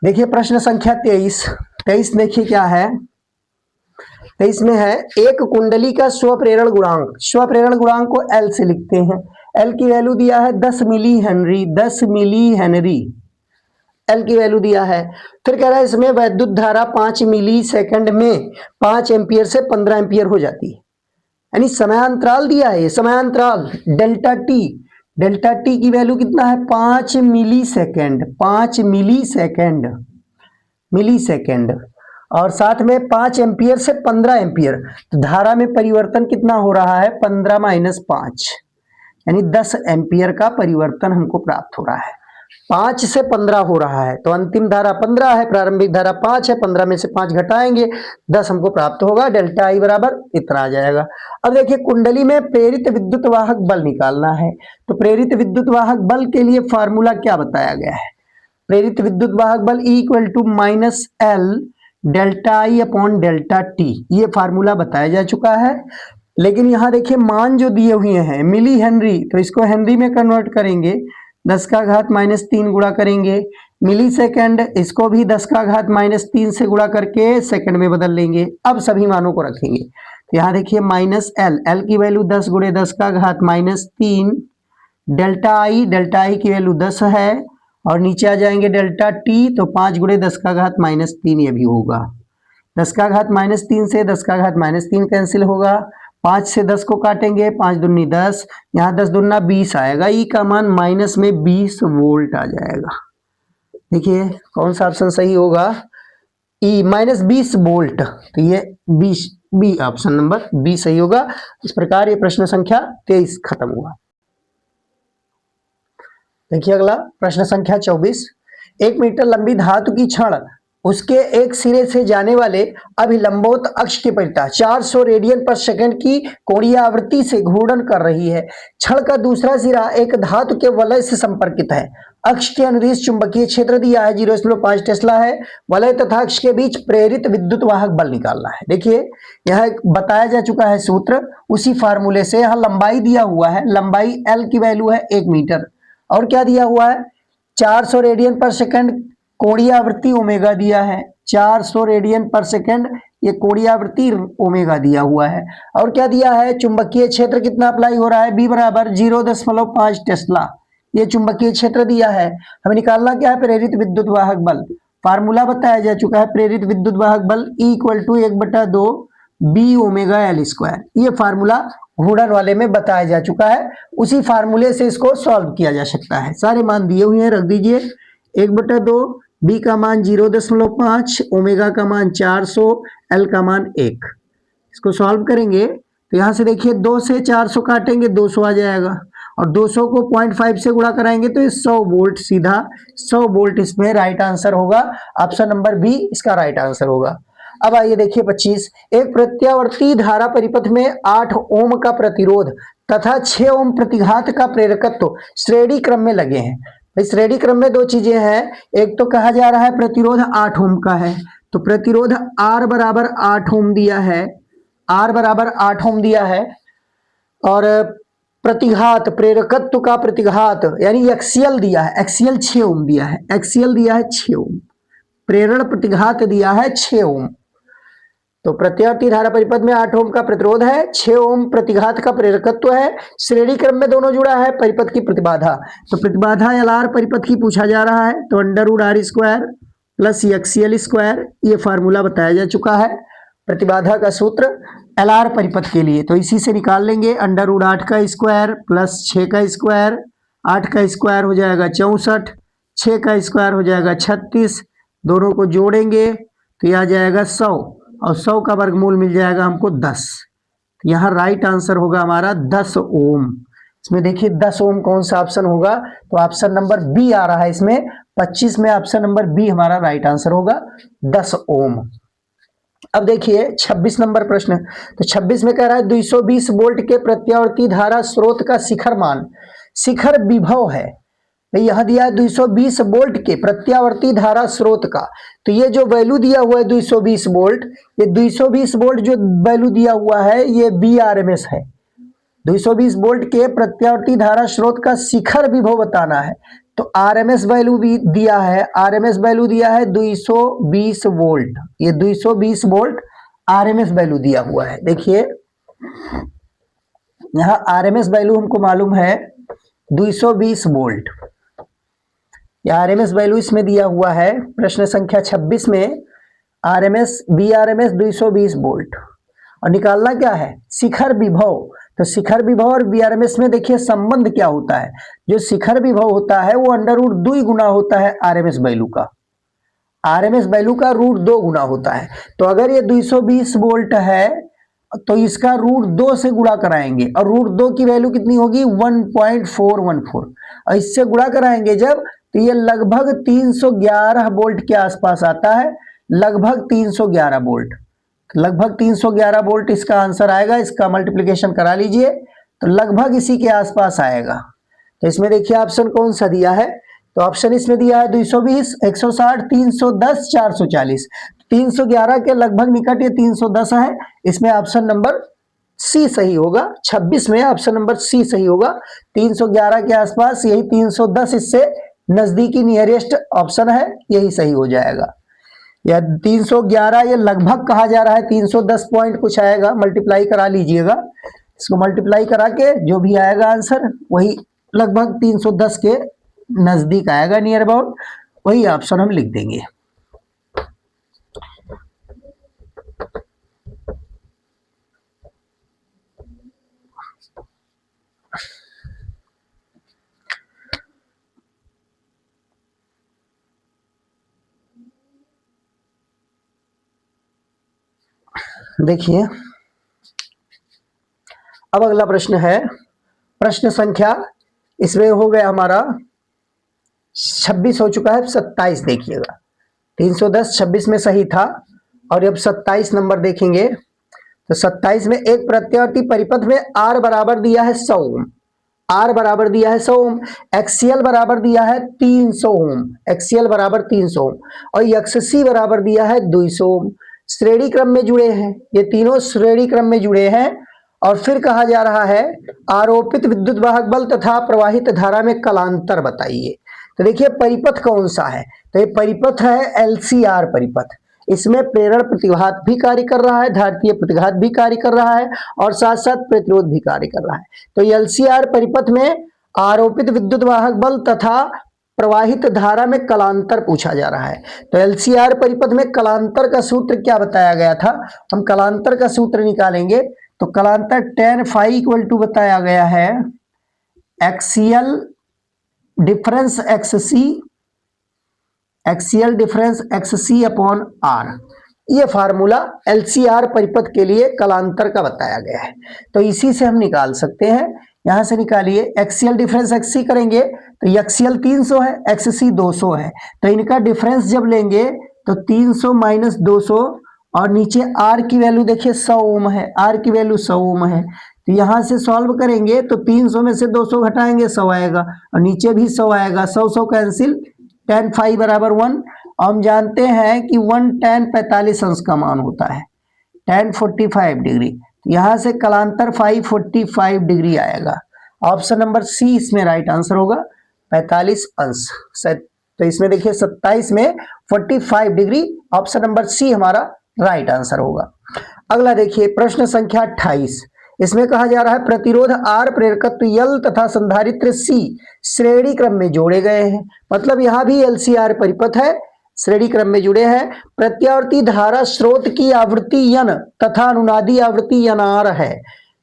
देखिए प्रश्न संख्या 23 देखिए क्या है। 23 में है एक कुंडली का स्वप्रेरण गुणांक, स्वप्रेरण गुणांक को L से लिखते हैं। L की वैल्यू दिया है 10 milli henry, 10 milli henry L की वैल्यू दिया है। फिर कह रहा है इसमें वैद्युत धारा 5 मिली सेकंड में 5 एम्पियर से 15 एम्पियर हो जाती है, यानी समयांतराल दिया है, समयांतराल डेल्टा टी, डेल्टा टी की वैल्यू कितना है 5 मिली सेकेंड, 5 मिली सेकेंड, मिली सेकेंड, और साथ में 5 एम्पियर से 15 एम्पियर। तो धारा में परिवर्तन कितना हो रहा है 15 माइनस 5, यानी 10 एम्पियर का परिवर्तन हमको प्राप्त हो रहा है। 5 से 15 हो रहा है, तो अंतिम धारा 15 है, प्रारंभिक धारा 5 है, 15 में से 5 घटाएंगे 10 हमको प्राप्त होगा। डेल्टा आई बराबर इतना आ जाएगा। अब देखिए कुंडली में प्रेरित विद्युत वाहक बल निकालना है, तो प्रेरित विद्युत वाहक बल के लिए फार्मूला क्या बताया गया है, प्रेरित विद्युत वाहक बल E equal to minus L delta I upon delta t, ये फार्मूला बताया जा चुका है। लेकिन यहाँ देखिए मान जो दिए हुए हैं मिली हेनरी, तो इसको हेनरी में कन्वर्ट करेंगे, 10 का घात माइनस 3 गुणा करेंगे। मिली सेकेंड, इसको भी 10 का घात माइनस 3 से गुणा करके सेकंड में बदल लेंगे। अब सभी मानों को रखेंगे, तो यहाँ देखिए माइनस एल, एल की वैल्यू 10 गुणे 10 का घात माइनस 3, डेल्टा आई, डेल्टा आई की वैल्यू 10 है, और नीचे आ जाएंगे डेल्टा टी, तो 5 गुणे 10 का घात माइनस 3 ये भी होगा। 10 का घात माइनस 3 से 10 का घात माइनस 3 कैंसिल होगा, 5 से 10 को काटेंगे, 5 दूनी 10, यहाँ 10 दूना 20 आएगा। ई का मान माइनस में 20 वोल्ट आ जाएगा। देखिए कौन सा ऑप्शन सही होगा, ई माइनस 20 वोल्ट, तो ये 20 बी ऑप्शन नंबर बी सही होगा। इस प्रकार ये प्रश्न संख्या 23 खत्म हुआ। देखिए अगला प्रश्न संख्या 24, 1 मीटर लंबी धातु की छड़ उसके एक सिरे से जाने वाले अभिलंबोत अक्ष के परितः 400 रेडियन पर सेकंड की कोणीय आवृत्ति से घूर्णन कर रही है। छड़ का दूसरा सिरा एक धातु के वलय से संपर्कित है। अक्ष के अनुदिश चुंबकीय क्षेत्र दिया है 0.5 टेस्ला है। वलय तथा अक्ष के बीच प्रेरित विद्युत वाहक बल निकालना है। देखिए यह बताया जा चुका है सूत्र, उसी फार्मूले से यहाँ लंबाई दिया हुआ है, लंबाई L की वैल्यू है 1 मीटर, और क्या दिया हुआ है 400 रेडियन पर सेकंड, कोणीय आवृत्ति ओमेगा दिया है, 400 रेडियन पर सेकंड, ये कोणीय आवृत्ति ओमेगा दिया हुआ है। और क्या दिया है चुंबकीय क्षेत्र कितना अप्लाई हो रहा है, बी बराबर 0.5 टेस्ला, ये चुंबकीय क्षेत्र दिया है। हमें निकालना क्या है प्रेरित विद्युत वाहक बल, फार्मूला बताया जा चुका है, प्रेरित विद्युत वाहक बल E equal to 1/2 B omega L square, ये फार्मूला घूर्णन वाले में बताया जा चुका है। उसी फार्मूले से इसको सॉल्व किया जा सकता है। सारे मान दिए हुए हैं, रख दीजिए। 1/2, बी का मान 0.5, ओमेगा का मान 400, एल का मान 1। इसको सॉल्व करेंगे तो यहां से देखिए 2 से 400 काटेंगे 200 आ जाएगा, और 200 को 0.5 से गुणा कराएंगे तो 100 वोल्ट, सीधा 100 वोल्ट इसमें राइट आंसर होगा। ऑप्शन नंबर बी इसका राइट आंसर होगा। अब आइए देखिए 25, एक प्रत्यावर्ती धारा परिपथ में 8 ओम का प्रतिरोध तथा 6 ओम प्रतिघात का प्रेरकत्व श्रेणी क्रम में लगे हैं। इस श्रेणी क्रम में दो चीजें हैं, एक तो कहा जा रहा है प्रतिरोध 8 ओम का है, तो प्रतिरोध R बराबर 8 ओम दिया है, R बराबर 8 ओम दिया है, और प्रतिघात प्रेरकत्व का प्रतिघात यानी एक्सियल दिया है, एक्सियल 6 ओम दिया है, एक्सियल दिया है 6 ओम, प्रेरण प्रतिघात दिया है 6 ओम। तो प्रत्यावर्ती धारा परिपथ में 8 ओम का प्रतिरोध है, 6 ओम प्रतिघात का प्रेरकत्व है, श्रेणी क्रम में दोनों जुड़ा है। परिपथ की प्रतिबाधा, तो प्रतिबाधा LR परिपथ की पूछा जा रहा है, तो √R² प्लस एक्सियल स्क्वायर, ये फार्मूला बताया जा चुका है प्रतिबाधा का सूत्र LR परिपथ के लिए, तो इसी से निकाल लेंगे। √8 का स्क्वायर प्लस 6 का स्क्वायर, 8 का स्क्वायर हो जाएगा 64, 6 का स्क्वायर हो जाएगा 36, दोनों को जोड़ेंगे तो यह आ जाएगा 100, और 100 का वर्गमूल मिल जाएगा हमको 10। यहाँ राइट आंसर होगा हमारा 10 ओम। इसमें देखिए 10 ओम कौन सा ऑप्शन होगा, तो ऑप्शन नंबर बी आ रहा है इसमें। 25 में ऑप्शन नंबर बी हमारा राइट आंसर होगा, 10 ओम। अब देखिए 26 नंबर प्रश्न, तो 26 में कह रहा है 220 वोल्ट के प्रत्यावर्ती धारा स्रोत का शिखर मान, शिखर विभव है। यह दिया है 220 वोल्ट के प्रत्यावर्ती धारा स्रोत का, तो ये जो वैल्यू दिया हुआ है 220 वोल्ट, ये 220 वोल्ट जो वैल्यू दिया हुआ है ये VRMS है। 220 वोल्ट के प्रत्यावर्ती धारा स्रोत का शिखर विभव बताना है, तो RMS वैल्यू भी दिया है, RMS वैल्यू दिया है 220 वोल्ट, ये 220 वोल्ट RMS वैल्यू दिया हुआ है। देखिए यहाँ RMS वैल्यू हमको मालूम है 220 वोल्ट, या RMS वैल्यू इसमें दिया हुआ है प्रश्न संख्या 26 में, VRMS 220 वोल्ट, और निकालना क्या है शिखर विभव। तो शिखर विभव और VRMS में देखिए संबंध क्या होता है, जो शिखर विभव होता है वो √2 गुना होता है RMS वैल्यू का, RMS वैल्यू का √2 गुना होता है। तो अगर ये 220 वोल्ट है तो इसका √2 से गुणा कराएंगे, और √2 की वैल्यू कितनी होगी 1.414, और इससे गुणा कराएंगे जब, तो ये लगभग 311 वोल्ट के आसपास आता है, लगभग 311 वोल्ट, लगभग 311 वोल्ट इसका आंसर आएगा। इसका मल्टीप्लिकेशन करा लीजिए तो लगभग इसी के आसपास आएगा। तो इसमें देखिए ऑप्शन कौन सा दिया है, तो ऑप्शन इसमें दिया है 220, 160, 310, 440, 311 के लगभग निकट ये 310 है, इसमें ऑप्शन नंबर सी सही होगा। 26 में ऑप्शन नंबर सी सही होगा, 311 के आसपास, यही 310 इससे नजदीकी नियरेस्ट ऑप्शन है, यही सही हो जाएगा। या 311 ये लगभग कहा जा रहा है, 310 पॉइंट कुछ आएगा, मल्टीप्लाई करा लीजिएगा, इसको मल्टीप्लाई करा के जो भी आएगा आंसर वही लगभग 310 के नजदीक आएगा, नियर अबाउट, वही ऑप्शन हम लिख देंगे। देखिए अब अगला प्रश्न है प्रश्न संख्या, इसमें हो गया हमारा 26 हो चुका है, 27 देखिएगा, 310 26 में सही था, और अब 27 नंबर देखेंगे तो 27 में एक प्रत्यावर्ती परिपथ में R बराबर दिया है 100 ओम, R बराबर दिया है 100 ओम, XCL बराबर दिया है 300 ओम, XCL बराबर 300 ओम, और XC बराबर दिया है 200 ओम। श्रेणी क्रम में जुड़े हैं, ये तीनों श्रेणी क्रम में जुड़े हैं, और फिर कहा जा रहा है आरोपित विद्युत वाहक बल तथा प्रवाहित धारा में कलांतर बताइए। तो देखिए परिपथ कौन सा है, तो ये परिपथ है LCR परिपथ, इसमें प्रेरण प्रतिघात भी कार्य कर रहा है, धारितीय प्रतिघात भी कार्य कर रहा है, और साथ साथ प्रतिरोध भी कार्य कर रहा है। तो LCR परिपथ में आरोपित विद्युत वाहक बल तथा प्रवाहित धारा में कलांतर पूछा जा रहा है। तो LCR परिपथ में कलांतर का सूत्र क्या बताया गया था, हम कलांतर का सूत्र निकालेंगे। तो कलांतर tan फाई इक्वल टू बताया गया है XL difference X C upon R. ये फार्मूला एलसीआर परिपथ के लिए कलांतर का बताया गया है, तो इसी से हम निकाल सकते हैं। यहां से निकालिए, एक्सियल डिफरेंस एक्स सी करेंगे तो एक्सियल 300 है, एक्स सी 200 है, तो इनका डिफरेंस जब लेंगे तो 300 माइनस 200 और नीचे आर की वैल्यू देखिए 100 ओम है, आर की वैल्यू 100 ओम है, तो यहां से सॉल्व करेंगे तो 300 में से 200 घटाएंगे 100 आएगा और नीचे भी 100 आएगा, 100 कैंसिल, tan फाई बराबर 1। हम जानते हैं कि 1 tan 45 अंश का मान होता है, tan 45 डिग्री, यहां से कलांतर फाई 45 डिग्री आएगा। ऑप्शन नंबर सी इसमें राइट आंसर होगा, 45 अंश। तो इसमें देखिए 27 में 45 डिग्री, ऑप्शन नंबर सी हमारा राइट आंसर होगा। अगला देखिए प्रश्न संख्या 28, इसमें कहा जा रहा है प्रतिरोध R, प्रेरकत्व L तथा संधारित्र C श्रेणी क्रम में जोड़े गए हैं। मतलब यहां भी LCR परिपथ है, श्रेणी क्रम में जुड़े हैं। प्रत्यावर्ती धारा स्रोत की आवृत्ति N तथा अनुनादी आवृत्ति NR है।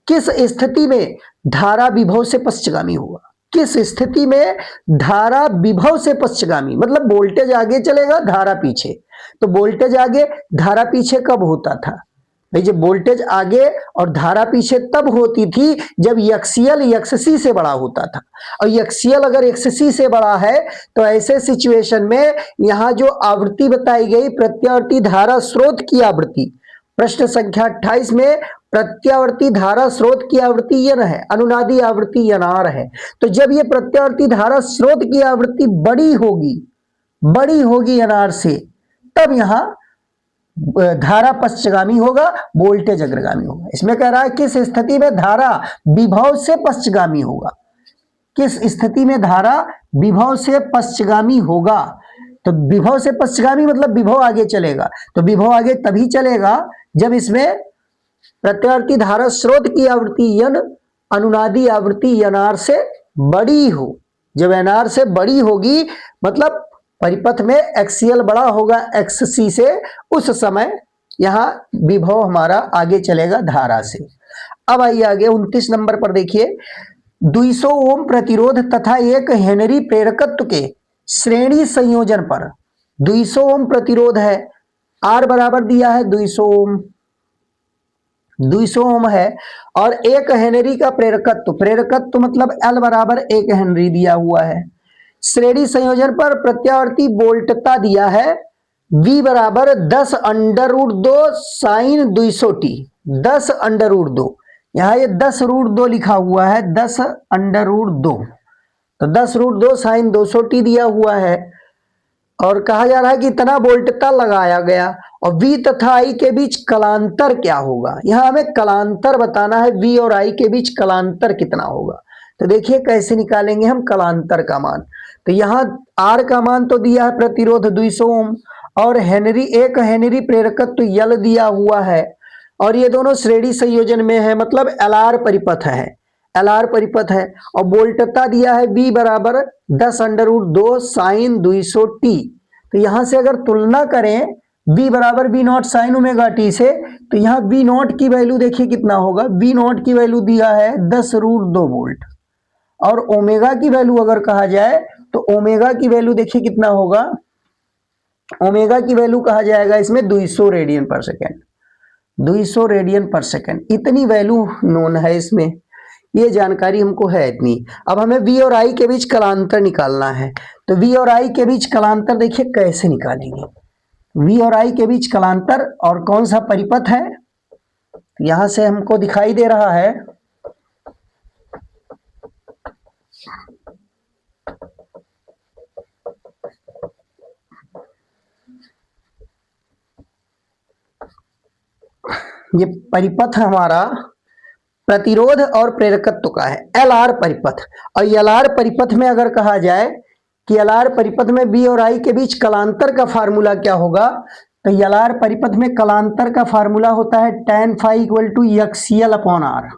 किस स्थिति में धारा विभव से पश्चगामी होगा? किस स्थिति में धारा विभव से पश्चगामी, मतलब वोल्टेज आगे चलेगा धारा पीछे। तो वोल्टेज आगे धारा पीछे कब होता था भाई? जब वोल्टेज आगे और धारा पीछे तब होती थी जब एक्सियल एक्ससी से बड़ा होता था, और एक्सियल अगर एक्ससी से बड़ा है तो ऐसे सिचुएशन में यहां जो आवृत्ति बताई गई प्रत्यावर्ती धारा स्रोत की आवृत्ति, प्रश्न संख्या 28 में प्रत्यावर्ती धारा स्रोत की आवृत्ति N है, अनुनादी आवृत्ति NR है। तो जब ये प्रत्यावर्ती धारा स्रोत की आवृत्ति बड़ी होगी NR से, तब यहां धारा पश्चगामी होगा, वोल्टेज अग्रगामी होगा। इसमें कह रहा है किस स्थिति में धारा विभव से पश्चगामी होगा, किस स्थिति में धारा विभव से पश्चगामी होगा। तो विभव से पश्चगामी मतलब विभव आगे चलेगा, तो विभव आगे तभी चलेगा जब इसमें प्रत्यावर्ती धारा स्रोत की आवृत्ति N अनुनादी आवृत्ति NR से बड़ी हो। जब NR से बड़ी होगी मतलब परिपथ में एक्सियल बड़ा होगा XC से, उस समय यहां विभव हमारा आगे चलेगा धारा से। अब आइए आगे 29 नंबर पर देखिए, 200 ओम प्रतिरोध तथा 1 हेनरी प्रेरकत्व के श्रेणी संयोजन पर 200 ओम प्रतिरोध है, R बराबर दिया है 200 ओम है, और 1 हेनरी का प्रेरकत्व मतलब L बराबर 1 हेनरी दिया हुआ है। श्रेणी संयोजन पर प्रत्यावर्ती वोल्टता दिया है V बराबर 10 under root 2 sine 200t, 10 under root 2, यहां ये 10 रूट 2 लिखा हुआ है, 10 अंडर रूट 2, तो 10 रूट 2 साइन 200t दिया हुआ है। और कहा जा रहा है कि इतना वोल्टता लगाया गया, और V तथा I के बीच कलांतर क्या होगा। यहां हमें कलांतर बताना है, V और I के बीच कलांतर कितना होगा। तो देखिए कैसे निकालेंगे हम कलांतर का मान। तो यहाँ R का मान तो दिया है प्रतिरोध 200 ओम, और एक हेनरी प्रेरकत्व L दिया हुआ है, और ये दोनों श्रेणी संयोजन में है, मतलब LR परिपथ है, और वोल्टता दिया है V बराबर 10 अंडर रूट 2 साइन 200t। तो यहां से अगर तुलना करें V बराबर V not sine omega T से, तो यहाँ V नॉट की वैल्यू देखिए कितना होगा। V नॉट की वैल्यू दिया है 10 रूट 2 वोल्ट, और ओमेगा की वैल्यू अगर कहा जाए तो ओमेगा की वैल्यू देखिए कितना होगा। ओमेगा की वैल्यू कहा जाएगा इसमें 200 रेडियन पर सेकेंड, 200 रेडियन पर सेकेंड, इतनी वैल्यू नोन है इसमें, ये जानकारी हमको है इतनी। अब हमें V और I के बीच कलांतर निकालना है, तो V और I के बीच कलांतर देखिए कैसे निकालेंगे। V और I के बीच कलांतर, और कौन सा परिपथ है, यहां से हमको दिखाई दे रहा है ये परिपथ हमारा प्रतिरोध और प्रेरकत्व का है, LR परिपथ। और LR परिपथ में अगर कहा जाए कि LR परिपथ में V और I के बीच कलांतर का फार्मूला क्या होगा, तो LR परिपथ में कलांतर का फार्मूला होता है tan phi equal to XL upon R,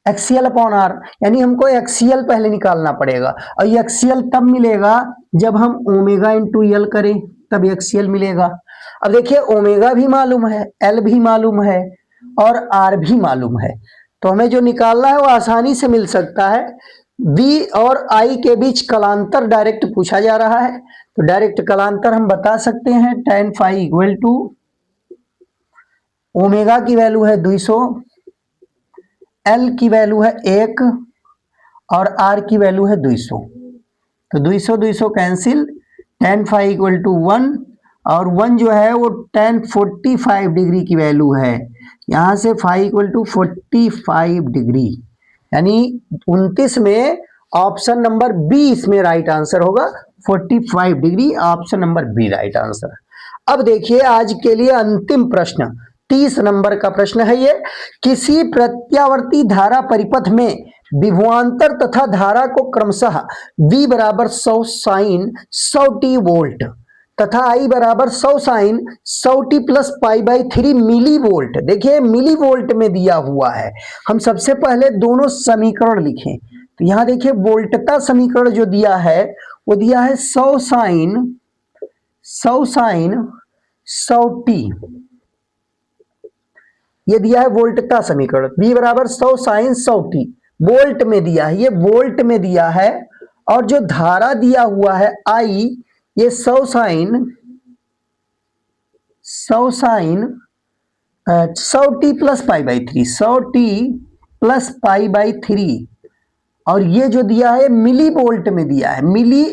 XL upon R, यानी हमको एक्सियल पहले निकालना पड़ेगा, और एक्सियल तब मिलेगा जब हम ओमेगा इंटू L करें, तब एक्सियल मिलेगा। अब देखिए ओमेगा भी मालूम है, L भी मालूम है, और आर भी मालूम है, तो हमें जो निकालना है वो आसानी से मिल सकता है। बी और आई के बीच कलांतर डायरेक्ट पूछा जा रहा है, तो डायरेक्ट कलांतर हम बता सकते हैं tan phi equal to omega की वैल्यू है 200, एल की वैल्यू है 1 और आर की वैल्यू है 200, तो 200 200 cancel, tan phi equal to 1 और 1 जो है वो tan 45 डिग्री की वैल्यू है, यहां से फाई इक्वल टू 45 डिग्री, यानी 29 में ऑप्शन नंबर बी इसमें राइट आंसर होगा, 45 degree, option number B right answer. अब देखिए आज के लिए अंतिम प्रश्न 30 नंबर का प्रश्न है ये, किसी प्रत्यावर्ती धारा परिपथ में विभवांतर तथा धारा को क्रमशः V बराबर 100 साइन 100 टी वोल्ट तथा I बराबर 100 sine 100 t plus pi by 3 milli volt, देखिए मिली वोल्ट में दिया हुआ है। हम सबसे पहले दोनों समीकरण लिखें, तो यहां देखिए वोल्टता समीकरण जो दिया है वो दिया है 100 साइन 100 टी, ये दिया है वोल्टता समीकरण। V बराबर 100 साइन 100 टी वोल्ट में दिया है, ये वोल्ट में दिया है, और जो धारा दिया हुआ है I ये 100 sine 100 t plus pi by 3, 100 t plus pi by 3, और ये जो दिया है मिली वोल्ट में दिया है, मिली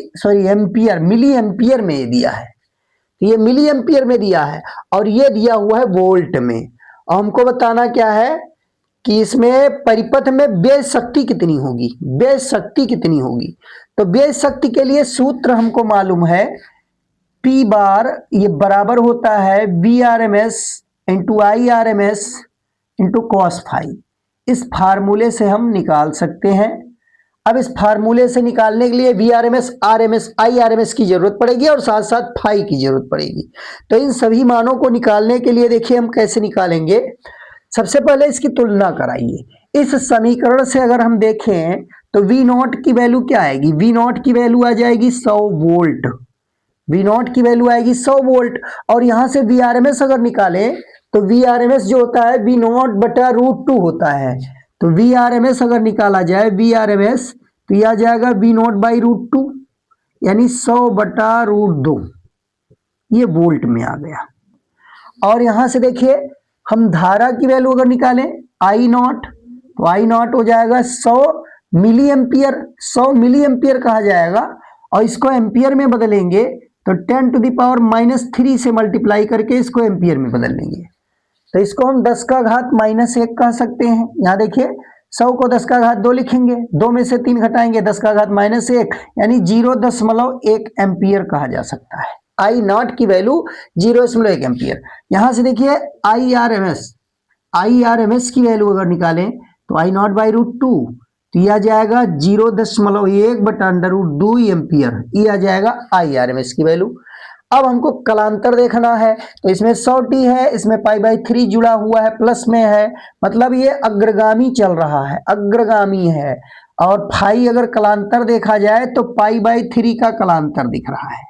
एम्पियर में दिया है, ये मिली एम्पियर में दिया है और ये दिया हुआ है वोल्ट में। और हमको बताना क्या है कि इसमें परिपथ में बेज शक्ति कितनी होगी, बेज शक्ति कितनी होगी। तो बेज शक्ति के लिए सूत्र हमको मालूम है, P बार ये बराबर होता है VRMS into IRMS into cos phi, इस फार्मूले से हम निकाल सकते हैं। अब इस फार्मूले से निकालने के लिए VRMS, RMS, IRMS की जरूरत पड़ेगी और साथ साथ फाई की जरूरत पड़ेगी। तो इन सभी मानों को निकालने के लिए देखिए हम कैसे निकालेंगे, सबसे पहले इसकी तुलना कराइए। इस समीकरण से अगर हम देखें तो V नॉट की वैल्यू क्या आएगी, V नॉट की वैल्यू आ जाएगी 100 वोल्ट, V नॉट की वैल्यू आएगी 100 वोल्ट, और यहां से VRMS अगर निकालें तो VRMS जो होता है V नॉट बटा √2 होता है, तो VRMS अगर निकाला जाए VRMS तो यह आ जाएगा V नॉट बाई √2 यानी 100 बटा √2, ये वोल्ट में आ गया। और यहां से देखिए हम धारा की वैल्यू अगर निकालें I नॉट, तो I नॉट हो जाएगा 100 मिली एम्पियर, 100 मिली एम्पियर कहा जाएगा, और इसको एम्पियर में बदलेंगे तो 10 टू द पावर -3 से मल्टीप्लाई करके इसको एम्पियर में बदल लेंगे, तो इसको हम 10 का घात -1 कह सकते हैं। यहाँ देखिए 100 को 10 का घात 2 लिखेंगे, 2 में से 3 घटाएंगे 10 का घात -1 यानी 0.1 एम्पियर कहा जा सकता है। I नॉट की वैल्यू 0.1 एम्पियर। यहां से देखिए IRMS की वैल्यू अगर निकालें तो I नॉट बाई √2 तो यह आ जाएगा 0.1 बटा √2 एम्पियर, ये आ जाएगा IRMS की वैल्यू। अब हमको कलांतर देखना है, तो इसमें 100 टी है, इसमें पाई बाई 3 जुड़ा हुआ है, प्लस में है, मतलब ये अग्रगामी चल रहा है, अग्रगामी है। और फाई अगर कलांतर देखा जाए तो पाई बाई 3 का कलांतर दिख रहा है।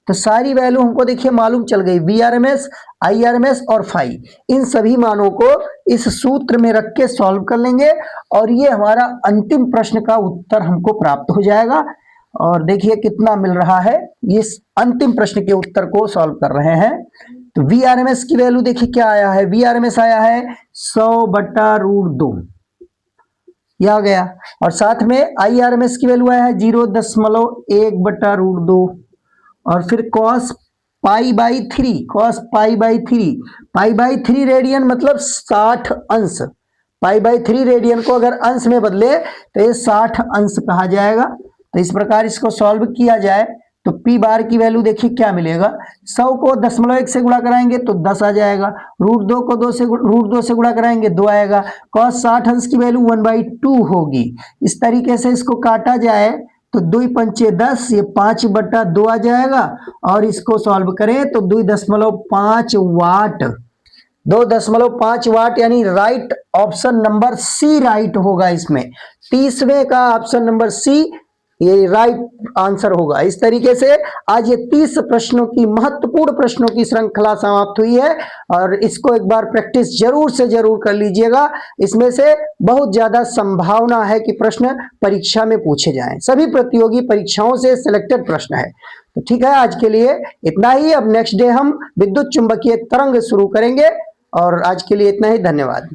तो सारी वैल्यू हमको देखिए मालूम चल गई, VRMS, IRMS और फाई, इन सभी मानों को इस सूत्र में रख के सॉल्व कर लेंगे और ये हमारा अंतिम प्रश्न का उत्तर हमको प्राप्त हो जाएगा। और देखिए कितना मिल रहा है, इस अंतिम प्रश्न के उत्तर को सॉल्व कर रहे हैं। तो VRMS की वैल्यू देखिए क्या आया है, VRMS आया है 100 बटा √2, यह आ गया, और साथ में IRMS की वैल्यू आया है 0.1 बटा √2, और फिर cos pi by 3, cos pi by 3 radian मतलब 60 अंश, पाई बाई 3 रेडियन को अगर अंश में बदले तो ये 60 अंश कहा जाएगा। तो इस प्रकार इसको सॉल्व किया जाए तो P बार की वैल्यू देखिए क्या मिलेगा, 100 को 0.1 से गुणा कराएंगे तो 10 आ जाएगा, √2 को √2 से गुणा कराएंगे 2 आएगा, cos 60 अंश की वैल्यू 1/2 होगी। इस तरीके से इसको काटा जाए तो 2 पंचे 10, ये 5 बटा 2 आ जाएगा, और इसको सॉल्व करें तो 2.5 वाट, 2.5 वाट यानी right option number C right होगा इसमें। 30वें का ऑप्शन नंबर सी ये राइट आंसर होगा। इस तरीके से आज ये 30 प्रश्नों की, महत्वपूर्ण प्रश्नों की श्रृंखला समाप्त हुई है और इसको एक बार प्रैक्टिस जरूर से जरूर कर लीजिएगा। इसमें से बहुत ज्यादा संभावना है कि प्रश्न परीक्षा में पूछे जाएं, सभी प्रतियोगी परीक्षाओं से सिलेक्टेड प्रश्न है। तो ठीक है, आज के लिए इतना ही। अब नेक्स्ट डे हम विद्युत चुंबकीय तरंग शुरू करेंगे और आज के लिए इतना ही। धन्यवाद।